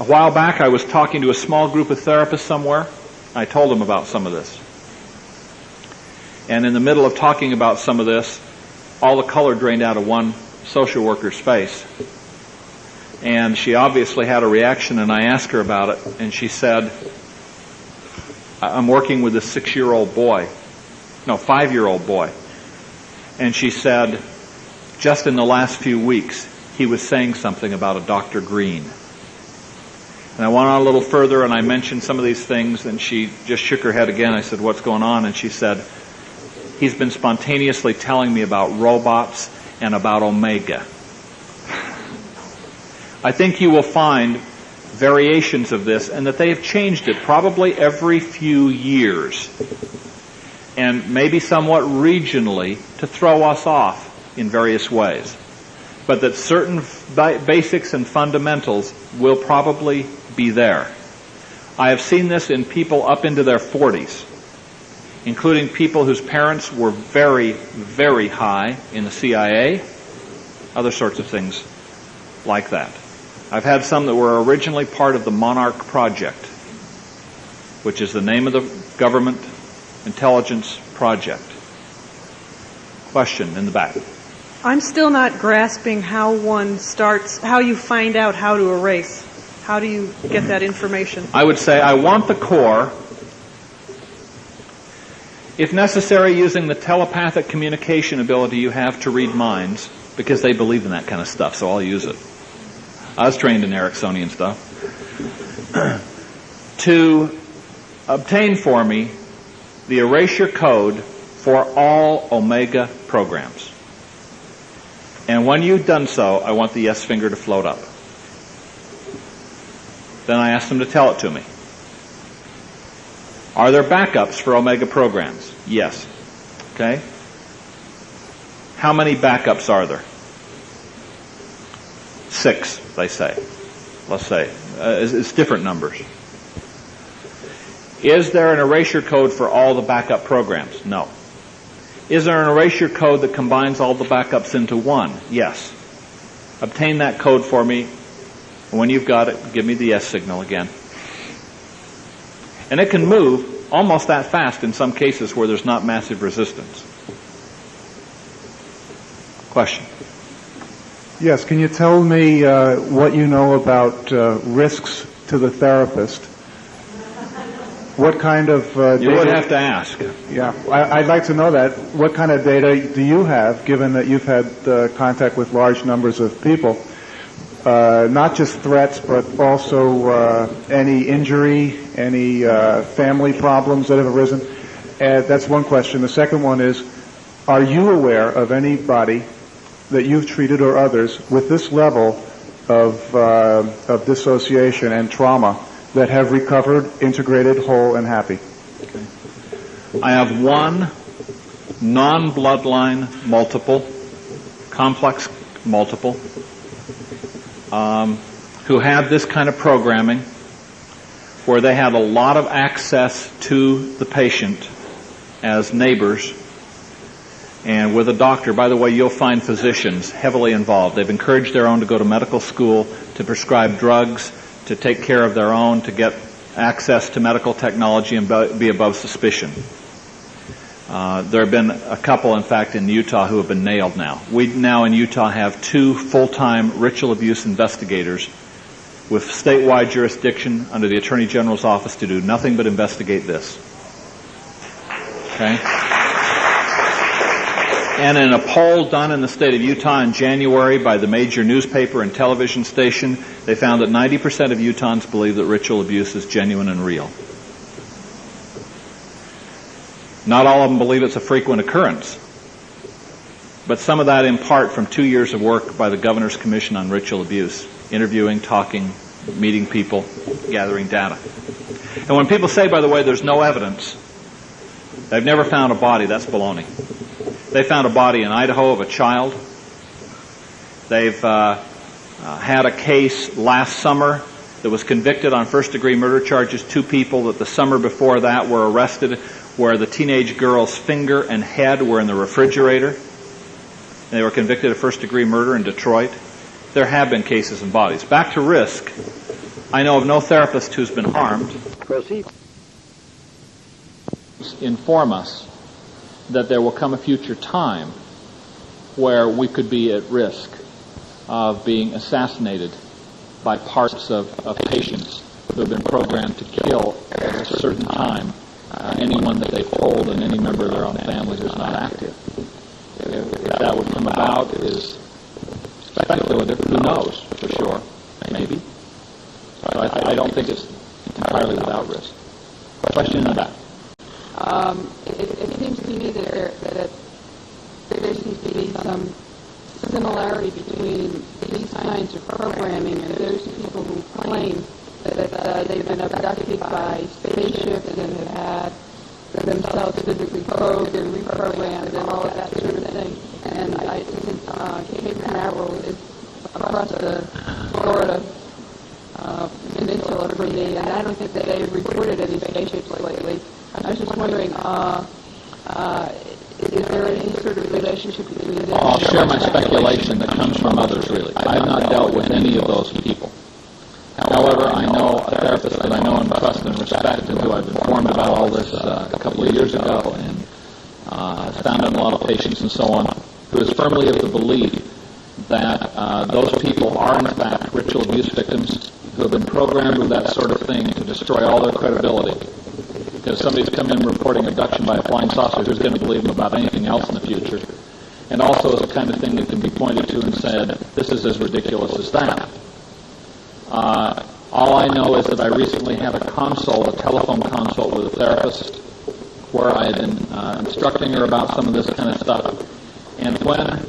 while back I was talking to a small group of therapists somewhere. I told them about some of this. And in the middle of talking about some of this, all the color drained out of one social worker's face. And she obviously had a reaction, and I asked her about it, and she said, I'm working with a 5-year-old boy. And she said, just in the last few weeks, he was saying something about a Dr. Green. And I went on a little further and I mentioned some of these things, and she just shook her head again. I said, what's going on? And she said, he's been spontaneously telling me about robots and about Omega. I think you will find variations of this, and that they have changed it probably every few years, and maybe somewhat regionally to throw us off in various ways. But that certain basics and fundamentals will probably be there. I have seen this in people up into their 40s, including people whose parents were very, very high in the CIA, other sorts of things like that. I've had some that were originally part of the Monarch Project, which is the name of the government intelligence project. Question in the back. I'm still not grasping how you find out how to erase. How do you get that information? I would say I want the core, if necessary, using the telepathic communication ability you have to read minds, because they believe in that kind of stuff, so I'll use it. I was trained in Ericksonian stuff. To obtain for me the erasure code for all Omega programs. And when you've done so, I want the yes finger to float up. Then I ask them to tell it to me. Are there backups for Omega programs? Yes. Okay. How many backups are there? 6, they say. Let's say. It's different numbers. Is there an erasure code for all the backup programs? No. Is there an erasure code that combines all the backups into one? Yes. Obtain that code for me. When you've got it, give me the yes signal again. And it can move almost that fast in some cases where there's not massive resistance. Question? Yes, can you tell me what you know about risks to the therapist? What kind of data? You would have to ask. Yeah, I'd like to know that. What kind of data do you have, given that you've had contact with large numbers of people? Not just threats, but also any injury, any family problems that have arisen. That's one question. The second one is, are you aware of anybody that you've treated or others with this level of dissociation and trauma that have recovered, integrated, whole, and happy? Okay. I have one non-bloodline multiple, complex multiple, who had this kind of programming where they had a lot of access to the patient as neighbors and with a doctor. By the way, you'll find physicians heavily involved. They've encouraged their own to go to medical school, to prescribe drugs, to take care of their own, to get access to medical technology and be above suspicion. There have been a couple, in fact, in Utah who have been nailed now. We now in Utah have 2 full-time ritual abuse investigators with statewide jurisdiction under the Attorney General's office to do nothing but investigate this. Okay? And in a poll done in the state of Utah in January by the major newspaper and television station, they found that 90% of Utahns believe that ritual abuse is genuine and real. Not all of them believe it's a frequent occurrence, but some of that in part from 2 years of work by the Governor's Commission on Ritual Abuse, interviewing, talking, meeting people, gathering data. And when people say, by the way, there's no evidence, they've never found a body, that's baloney. They found a body in Idaho of a child. They've had a case last summer that was convicted on first-degree murder charges. 2 people that the summer before that were arrested where the teenage girl's finger and head were in the refrigerator. They were convicted of first-degree murder in Detroit. There have been cases in bodies. Back to risk. I know of no therapist who's been harmed. Proceed. Inform us that there will come a future time where we could be at risk of being assassinated by parts of patients who have been programmed to kill at a certain time anyone that they hold and any member of their own family who's not active. If that would come about, it is speculative. Who knows for sure? Maybe. So I don't think it's entirely without risk. Question in the back. It seems to me that there seems to be some similarity between these kinds of programming and those people who claim that they've been abducted by spaceships and have had themselves physically probed and reprogrammed and all of that sort of thing. And I think Cape Canaveral is across the Florida peninsula for me, and I don't think that they've reported any spaceships lately. I was just wondering, is there any sort of relationship between them? I'll share my speculation that comes from others, really. I have not dealt with any of those people. However, I know a therapist that I know and trust and respect, and who I've informed about all this a couple of years ago, and found in a lot of patients and so on, who is firmly of the belief that those people are, in fact, ritual abuse victims who have been programmed with that sort of thing to destroy all their credibility. Because somebody's come in reporting abduction by a flying saucer, who's going to believe them about anything else in the future? And also is the kind of thing that can be pointed to and said, this is as ridiculous as that. All I know is that I recently had a telephone consult with a therapist, where I had been instructing her about some of this kind of stuff. And when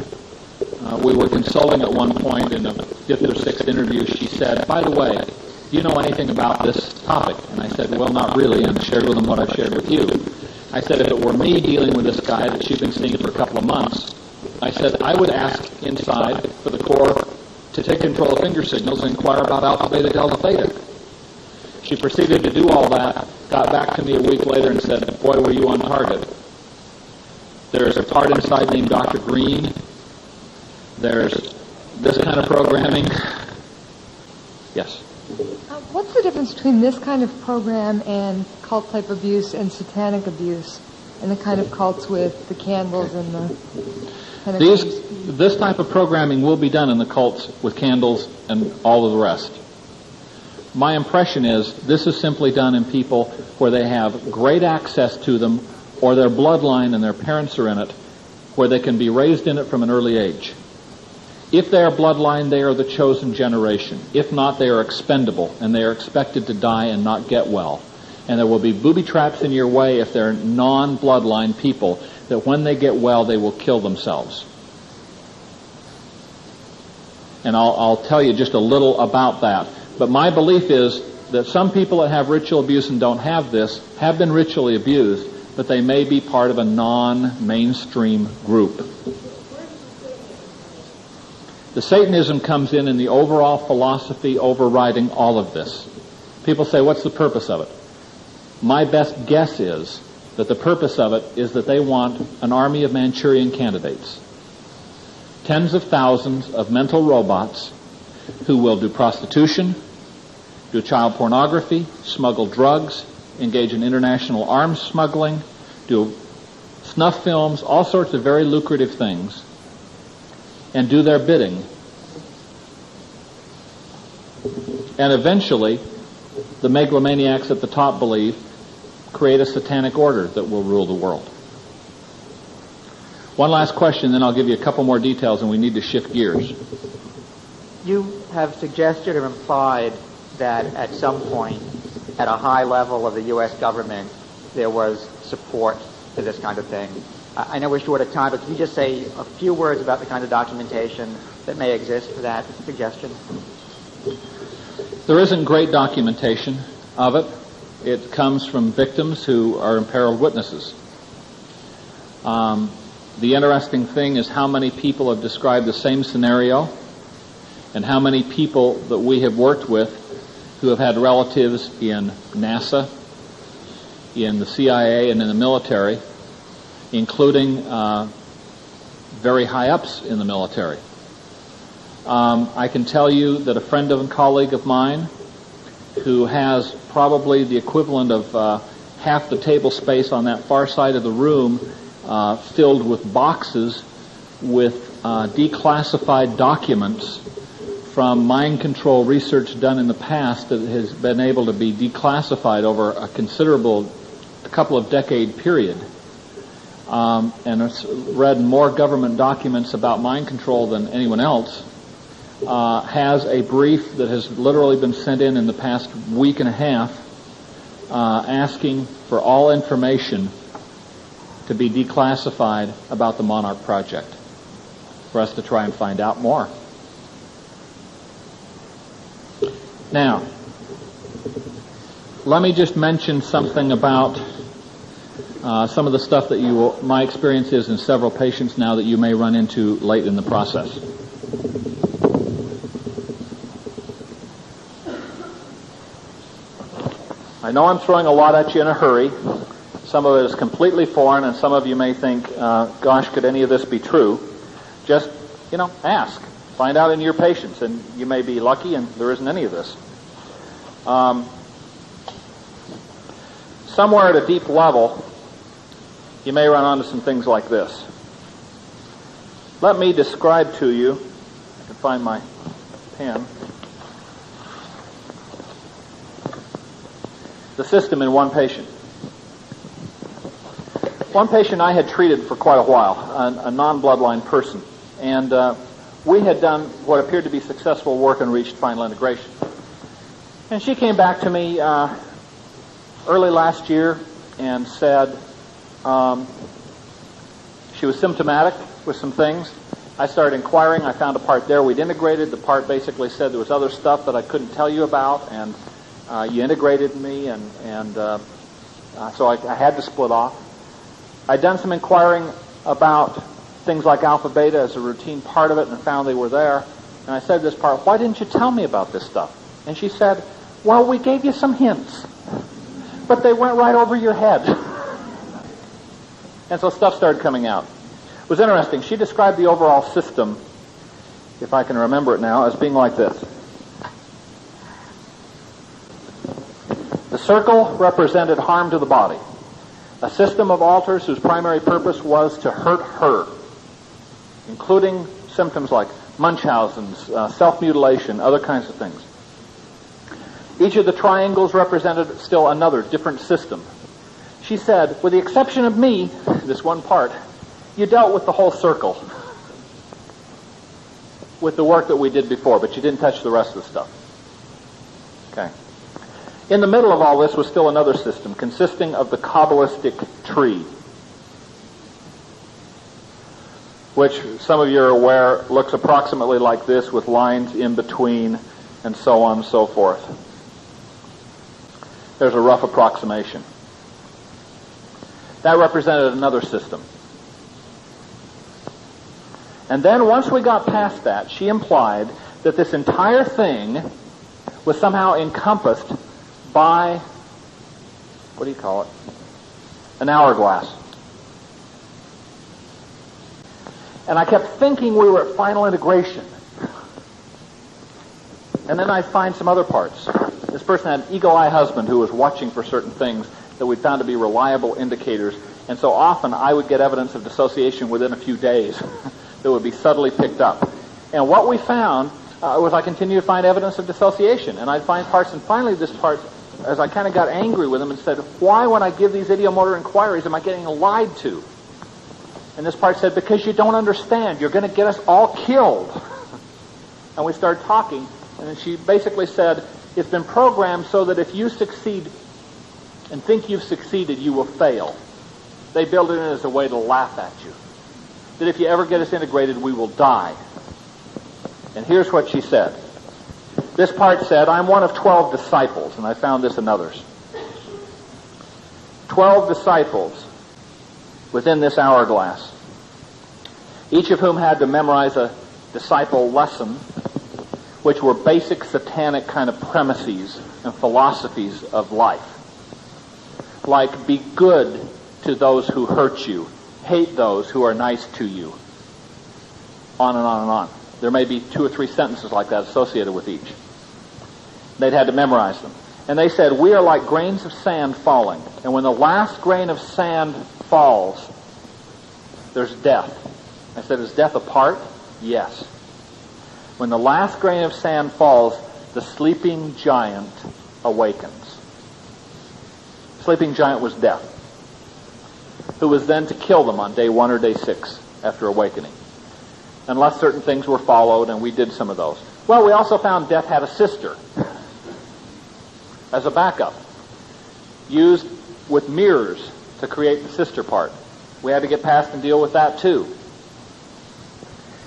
we were consulting at one point in a fifth or sixth interview, she said, by the way, do you know anything about this topic? And I said, well, not really, and shared with them what I've shared with you. I said, if it were me dealing with this guy that she'd been seeing for a couple of months, I said, I would ask inside for the core to take control of finger signals and inquire about alpha, beta, delta, theta. She proceeded to do all that, got back to me a week later and said, boy, were you on target. There's a part inside named Dr. Green. There's this kind of programming. Yes? What's the difference between this kind of program and cult-type abuse and satanic abuse, and the kind of cults with the candles and the... This type of programming will be done in the cults with candles and all of the rest. My impression is this is simply done in people where they have great access to them, or their bloodline and their parents are in it, where they can be raised in it from an early age. If they are bloodline, they are the chosen generation. If not, they are expendable, and they are expected to die and not get well. And there will be booby traps in your way if they're non-bloodline people, that when they get well, they will kill themselves. And I'll tell you just a little about that. But my belief is that some people that have ritual abuse and don't have this have been ritually abused, but they may be part of a non-mainstream group. The Satanism comes in the overall philosophy overriding all of this. People say, what's the purpose of it? My best guess is that the purpose of it is that they want an army of Manchurian candidates. Tens of thousands of mental robots who will do prostitution, do child pornography, smuggle drugs, engage in international arms smuggling, do snuff films, all sorts of very lucrative things, and do their bidding. And eventually, the megalomaniacs at the top believe, create a satanic order that will rule the world. One last question, then I'll give you a couple more details, and we need to shift gears. You have suggested or implied that at some point, at a high level of the U.S. government, there was support for this kind of thing. I know we're short of time, but can you just say a few words about the kind of documentation that may exist for that suggestion? There isn't great documentation of it. It comes from victims who are imperiled witnesses. The interesting thing is how many people have described the same scenario, and how many people that we have worked with who have had relatives in NASA, in the CIA, and in the military, including very high-ups in the military. I can tell you that a friend and colleague of mine who has probably the equivalent of half the table space on that far side of the room filled with boxes with declassified documents from mind control research done in the past that has been able to be declassified over a couple of decade period. And has read more government documents about mind control than anyone else. has a brief that has literally been sent in the past week and a half asking for all information to be declassified about the Monarch Project for us to try and find out more. Now, let me just mention something about some of the stuff that my experience is in several patients now that you may run into late in the process. I know I'm throwing a lot at you in a hurry. Some of it is completely foreign, and some of you may think, gosh, could any of this be true? Just, ask. Find out in your patients, and you may be lucky and there isn't any of this. Somewhere at a deep level, you may run onto some things like this. Let me describe to you, I can find my pen, the system in one patient. One patient I had treated for quite a while, a non-bloodline person, and we had done what appeared to be successful work and reached final integration. And she came back to me early last year and said she was symptomatic with some things. I started inquiring. I found a part there we'd integrated. The part basically said there was other stuff that I couldn't tell you about, and you integrated me, and so I had to split off. I'd done some inquiring about things like alpha beta as a routine part of it and found they were there. And I said to this part, why didn't you tell me about this stuff? And she said, well, we gave you some hints, but they went right over your head. And so stuff started coming out. It was interesting. She described the overall system, if I can remember it now, as being like this. The circle represented harm to the body. A system of altars whose primary purpose was to hurt her, including symptoms like Munchausen's, self-mutilation, other kinds of things. Each of the triangles represented still another, different system. She said, with the exception of me, this one part, you dealt with the whole circle with the work that we did before, but you didn't touch the rest of the stuff. Okay. In the middle of all this was still another system consisting of the Kabbalistic tree, which some of you are aware looks approximately like this with lines in between and so on and so forth. There's a rough approximation. That represented another system. And then once we got past that, she implied that this entire thing was somehow encompassed by, what do you call it? An hourglass. And I kept thinking we were at final integration. And then I find some other parts. This person had an eagle-eye husband who was watching for certain things that we found to be reliable indicators. And so often I would get evidence of dissociation within a few days that would be subtly picked up. And what we found was I continued to find evidence of dissociation. And I'd find parts, and finally this part, as I kind of got angry with him and said, why when I give these idiomotor inquiries am I getting lied to? And this part said, because you don't understand. You're going to get us all killed. And we started talking, and then she basically said, it's been programmed so that if you succeed and think you've succeeded, you will fail. They build it in as a way to laugh at you. That if you ever get us integrated, we will die. And here's what she said. This part said, I'm one of 12 disciples, and I found this in others. 12 disciples within this hourglass, each of whom had to memorize a disciple lesson, which were basic satanic kind of premises and philosophies of life. Like, be good to those who hurt you, hate those who are nice to you, on and on and on. There may be 2 or 3 sentences like that associated with each. They'd had to memorize them. And they said, we are like grains of sand falling. And when the last grain of sand falls, there's death. I said, is death a part? Yes. When the last grain of sand falls, the sleeping giant awakens. Sleeping giant was death, who was then to kill them on day 1 or day 6 after awakening. unless certain things were followed, and we did some of those. Well, we also found death had a sister as a backup, used with mirrors to create the sister part. We had to get past and deal with that too.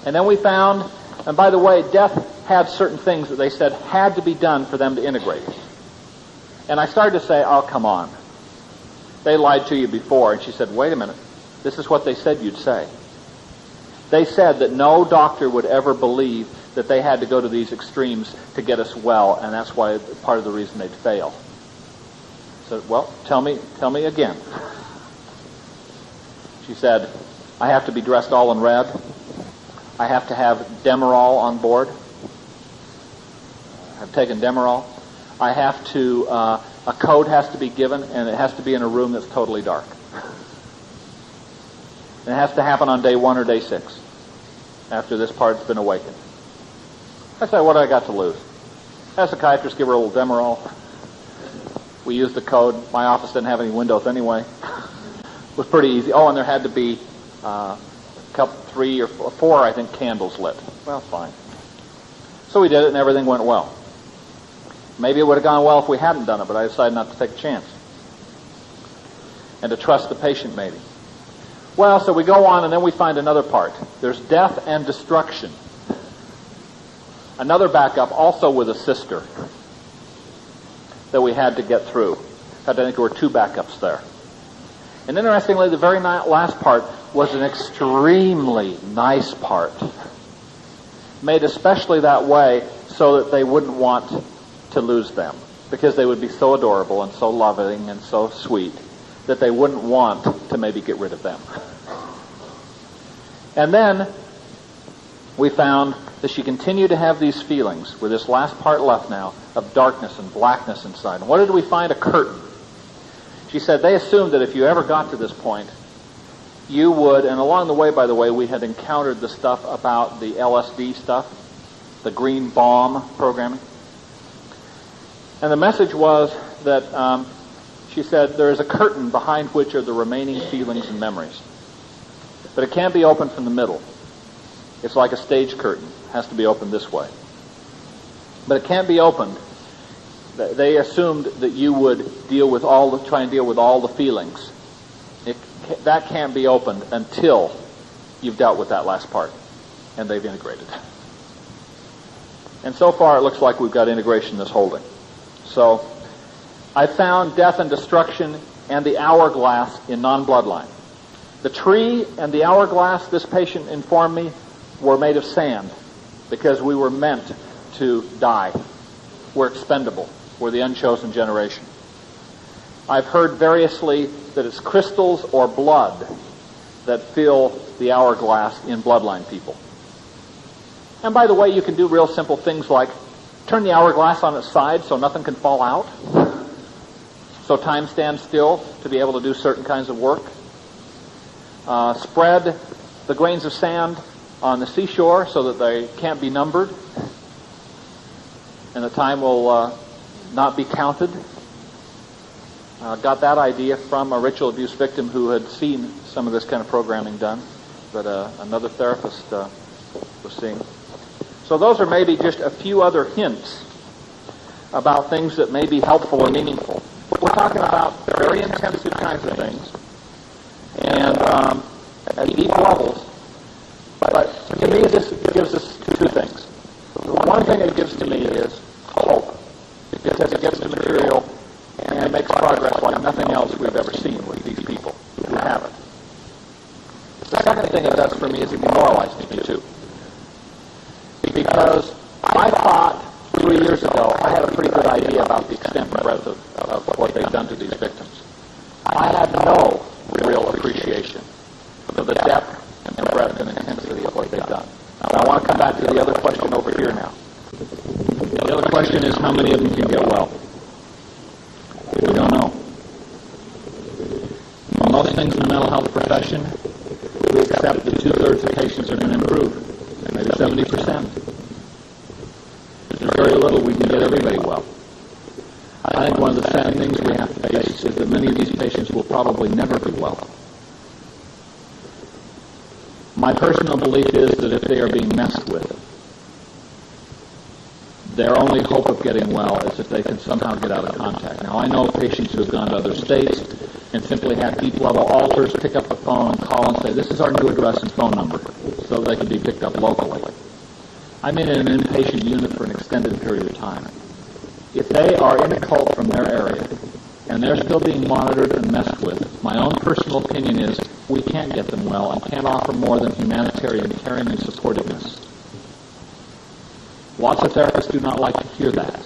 And then we found, and by the way, death had certain things that they said had to be done for them to integrate. And I started to say, oh, come on. They lied to you before. And she said, wait a minute. This is what they said you'd say. They said that no doctor would ever believe that they had to go to these extremes to get us well, and that's why part of the reason they'd fail. So, well, tell me again. She said, I have to be dressed all in red. I have to have Demerol on board. I've taken Demerol. I have to, a code has to be given, and it has to be in a room that's totally dark. And it has to happen on day 1 or day 6, after this part's been awakened. I said, what do I got to lose? As a psychiatrist, give her a little Demerol. We used the code. My office didn't have any windows anyway. It was pretty easy. Oh, and there had to be a couple, 3 or 4, I think, candles lit. Well, fine. So we did it, and everything went well. Maybe it would have gone well if we hadn't done it, but I decided not to take a chance. And to trust the patient, maybe. Well, so we go on, and then we find another part. There's death and destruction. Another backup, also with a sister, that we had to get through. In fact, I think there were 2 backups there. And interestingly, the very last part was an extremely nice part, made especially that way so that they wouldn't want to lose them, because they would be so adorable and so loving and so sweet that they wouldn't want to maybe get rid of them. And then we found that she continued to have these feelings, with this last part left now, of darkness and blackness inside. And what did we find? A curtain. She said they assumed that if you ever got to this point, you would, and along the way, by the way, we had encountered the stuff about the LSD stuff, the green bomb programming. And the message was that, she said, there is a curtain behind which are the remaining feelings and memories. But it can't be opened from the middle. It's like a stage curtain. It has to be opened this way. But it can't be opened. They assumed that you would try and deal with all the feelings. That can't be opened until you've dealt with that last part and they've integrated. And so far it looks like we've got integration in this holding. So I found death and destruction and the hourglass in non-bloodline. The tree and the hourglass, this patient informed me, were made of sand because we were meant to die. We're expendable. We're the unchosen generation. I've heard variously that it's crystals or blood that fill the hourglass in bloodline people. And by the way, you can do real simple things like turn the hourglass on its side so nothing can fall out, so time stands still to be able to do certain kinds of work. Spread the grains of sand on the seashore so that they can't be numbered and the time will not be counted. Got that idea from a ritual abuse victim who had seen some of this kind of programming done that another therapist was seeing. So those are maybe just a few other hints about things that may be helpful or meaningful. We're talking about very intensive kinds of things and at deep levels. But to me, this gives us 2 things. One thing it gives to me is hope, because it gets the material and it makes progress like nothing else we've ever seen with these people who have it. The second thing it does for me is it demoralizes me too. Because I thought 3 years ago I had a pretty good idea about the extent and breadth of what they've done to these victims. I had no real appreciation of the depth and breadth and intensity of what they've done. Now, I want to come back to the other question over here now. The other question is how many of them can get well? We don't know. Most things in the mental health profession, we accept that 2/3 of patients are going to improve, maybe 70%. There's very little we can get everybody well. I think one of the sad things we have to face is that many of these patients will probably never be well. My personal belief is that if they are being messed with, their only hope of getting well is if they can somehow get out of contact. Now, I know patients who have gone to other states and simply had deep-level alters pick up the phone and call and say, this is our new address and phone number, so they can be picked up locally. I'm in an inpatient unit for an extended period of time. If they are in a cult from their area and they're still being monitored and messed with, my own personal opinion is we can't get them well and can't offer more than humanitarian caring and supportiveness. Lots of therapists do not like to hear that.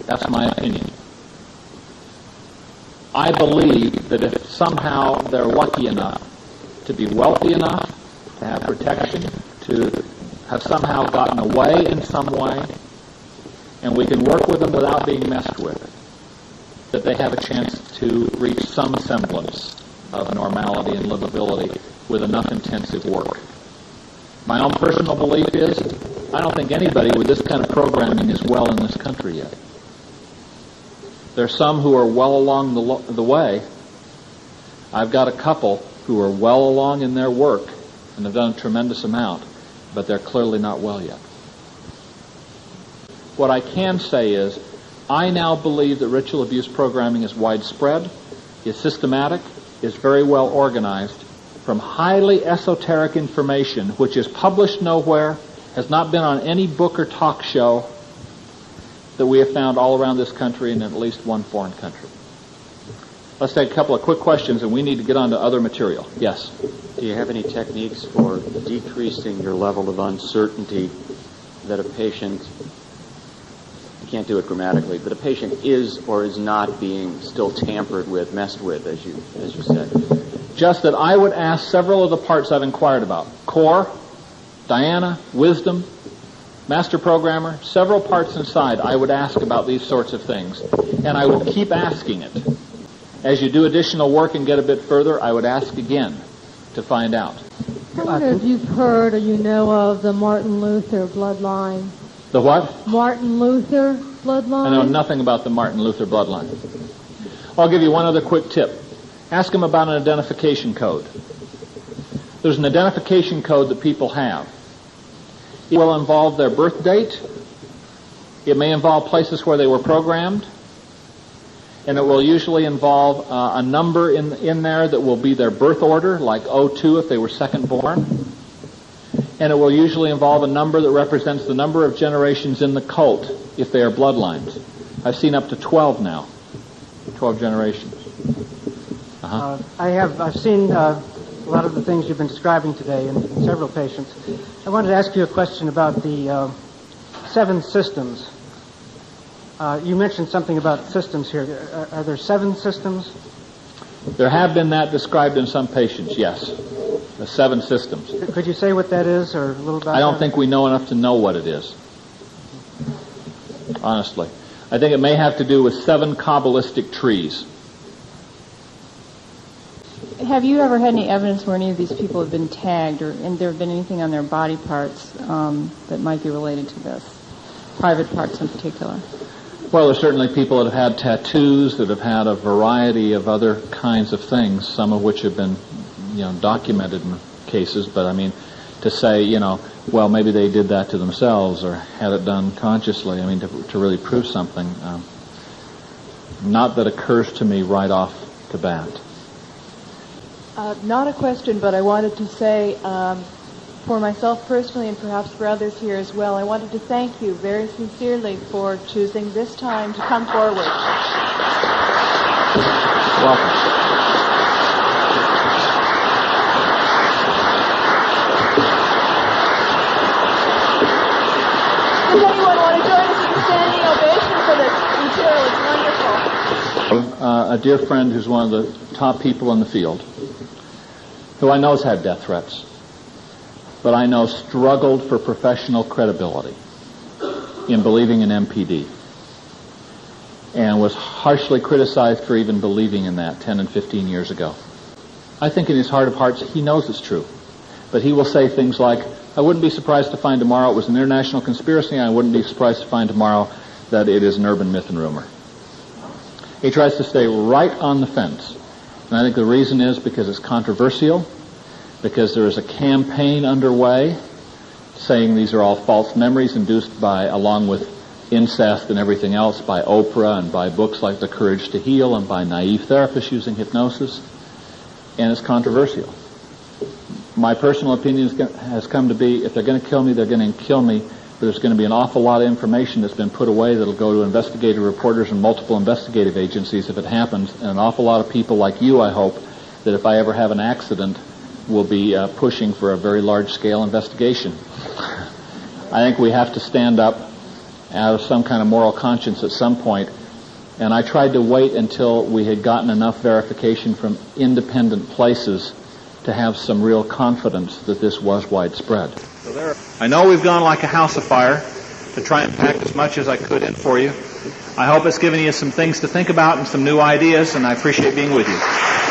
That's my opinion. I believe that if somehow they're lucky enough to be wealthy enough, to have protection, to have somehow gotten away in some way, and we can work with them without being messed with, that they have a chance to reach some semblance of normality and livability with enough intensive work. My own personal belief is I don't think anybody with this kind of programming is well in this country yet. There are some who are well along the way. I've got a couple who are well along in their work and have done a tremendous amount, but they're clearly not well yet. What I can say is I now believe that ritual abuse programming is widespread, is systematic, is very well organized, from highly esoteric information which is published nowhere, has not been on any book or talk show, that we have found all around this country and in at least one foreign country. Let's take a couple of quick questions, and we need to get on to other material. Yes? Do you have any techniques for decreasing your level of uncertainty that a patient, you can't do it grammatically, but a patient is or is not being still tampered with, messed with, as you said? Just that I would ask several of the parts I've inquired about. Core, Diana, Wisdom, Master Programmer, several parts inside I would ask about these sorts of things. And I will keep asking it. As you do additional work and get a bit further, I would ask again to find out. I wonder if you've heard or you know of the Martin Luther bloodline. The what? Martin Luther bloodline? I know nothing about the Martin Luther bloodline. I'll give you one other quick tip. Ask them about an identification code. There's an identification code that people have. It will involve their birth date. It may involve places where they were programmed. And it will usually involve a number in there that will be their birth order, like 02 if they were second born. And it will usually involve a number that represents the number of generations in the cult if they are bloodlines. I've seen up to 12 now. 12 generations. I've seen a lot of the things you've been describing today in several patients. I wanted to ask you a question about the 7 systems. You mentioned something about systems here. Are there 7 systems? There have been that described in some patients, yes. The 7 systems. Could you say what that is, or a little about I don't think we know enough to know what it is. Honestly. I think it may have to do with 7 Kabbalistic trees. Have you ever had any evidence where any of these people have been tagged, and there have been anything on their body parts that might be related to this? Private parts in particular? Well, there's certainly people that have had tattoos, that have had a variety of other kinds of things, some of which have been, documented in cases. But I mean, to say, well, maybe they did that to themselves or had it done consciously. I mean, to really prove something, not that occurs to me right off the bat. Not a question, but I wanted to say, for myself personally and perhaps for others here as well, I wanted to thank you very sincerely for choosing this time to come forward. Welcome. Does anyone want to join us in the standing ovation for this material? It's wonderful. A dear friend who's one of the top people in the field, who I know has had death threats, but I know struggled for professional credibility in believing in MPD, and was harshly criticized for even believing in that 10 and 15 years ago. I think in his heart of hearts he knows it's true, but he will say things like, I wouldn't be surprised to find tomorrow it was an international conspiracy, and I wouldn't be surprised to find tomorrow that it is an urban myth and rumor. He tries to stay right on the fence. And I think the reason is because it's controversial, because there is a campaign underway saying these are all false memories induced by, along with incest and everything else, by Oprah and by books like The Courage to Heal and by naive therapists using hypnosis, and it's controversial. My personal opinion has come to be, if they're going to kill me, they're going to kill me, but there's going to be an awful lot of information that's been put away that'll go to investigative reporters and multiple investigative agencies if it happens, and an awful lot of people like you, I hope, that if I ever have an accident, will be pushing for a very large-scale investigation. I think we have to stand up out of some kind of moral conscience at some point, and I tried to wait until we had gotten enough verification from independent places to have some real confidence that this was widespread. I know we've gone like a house afire to try and pack as much as I could in for you. I hope it's given you some things to think about and some new ideas, and I appreciate being with you.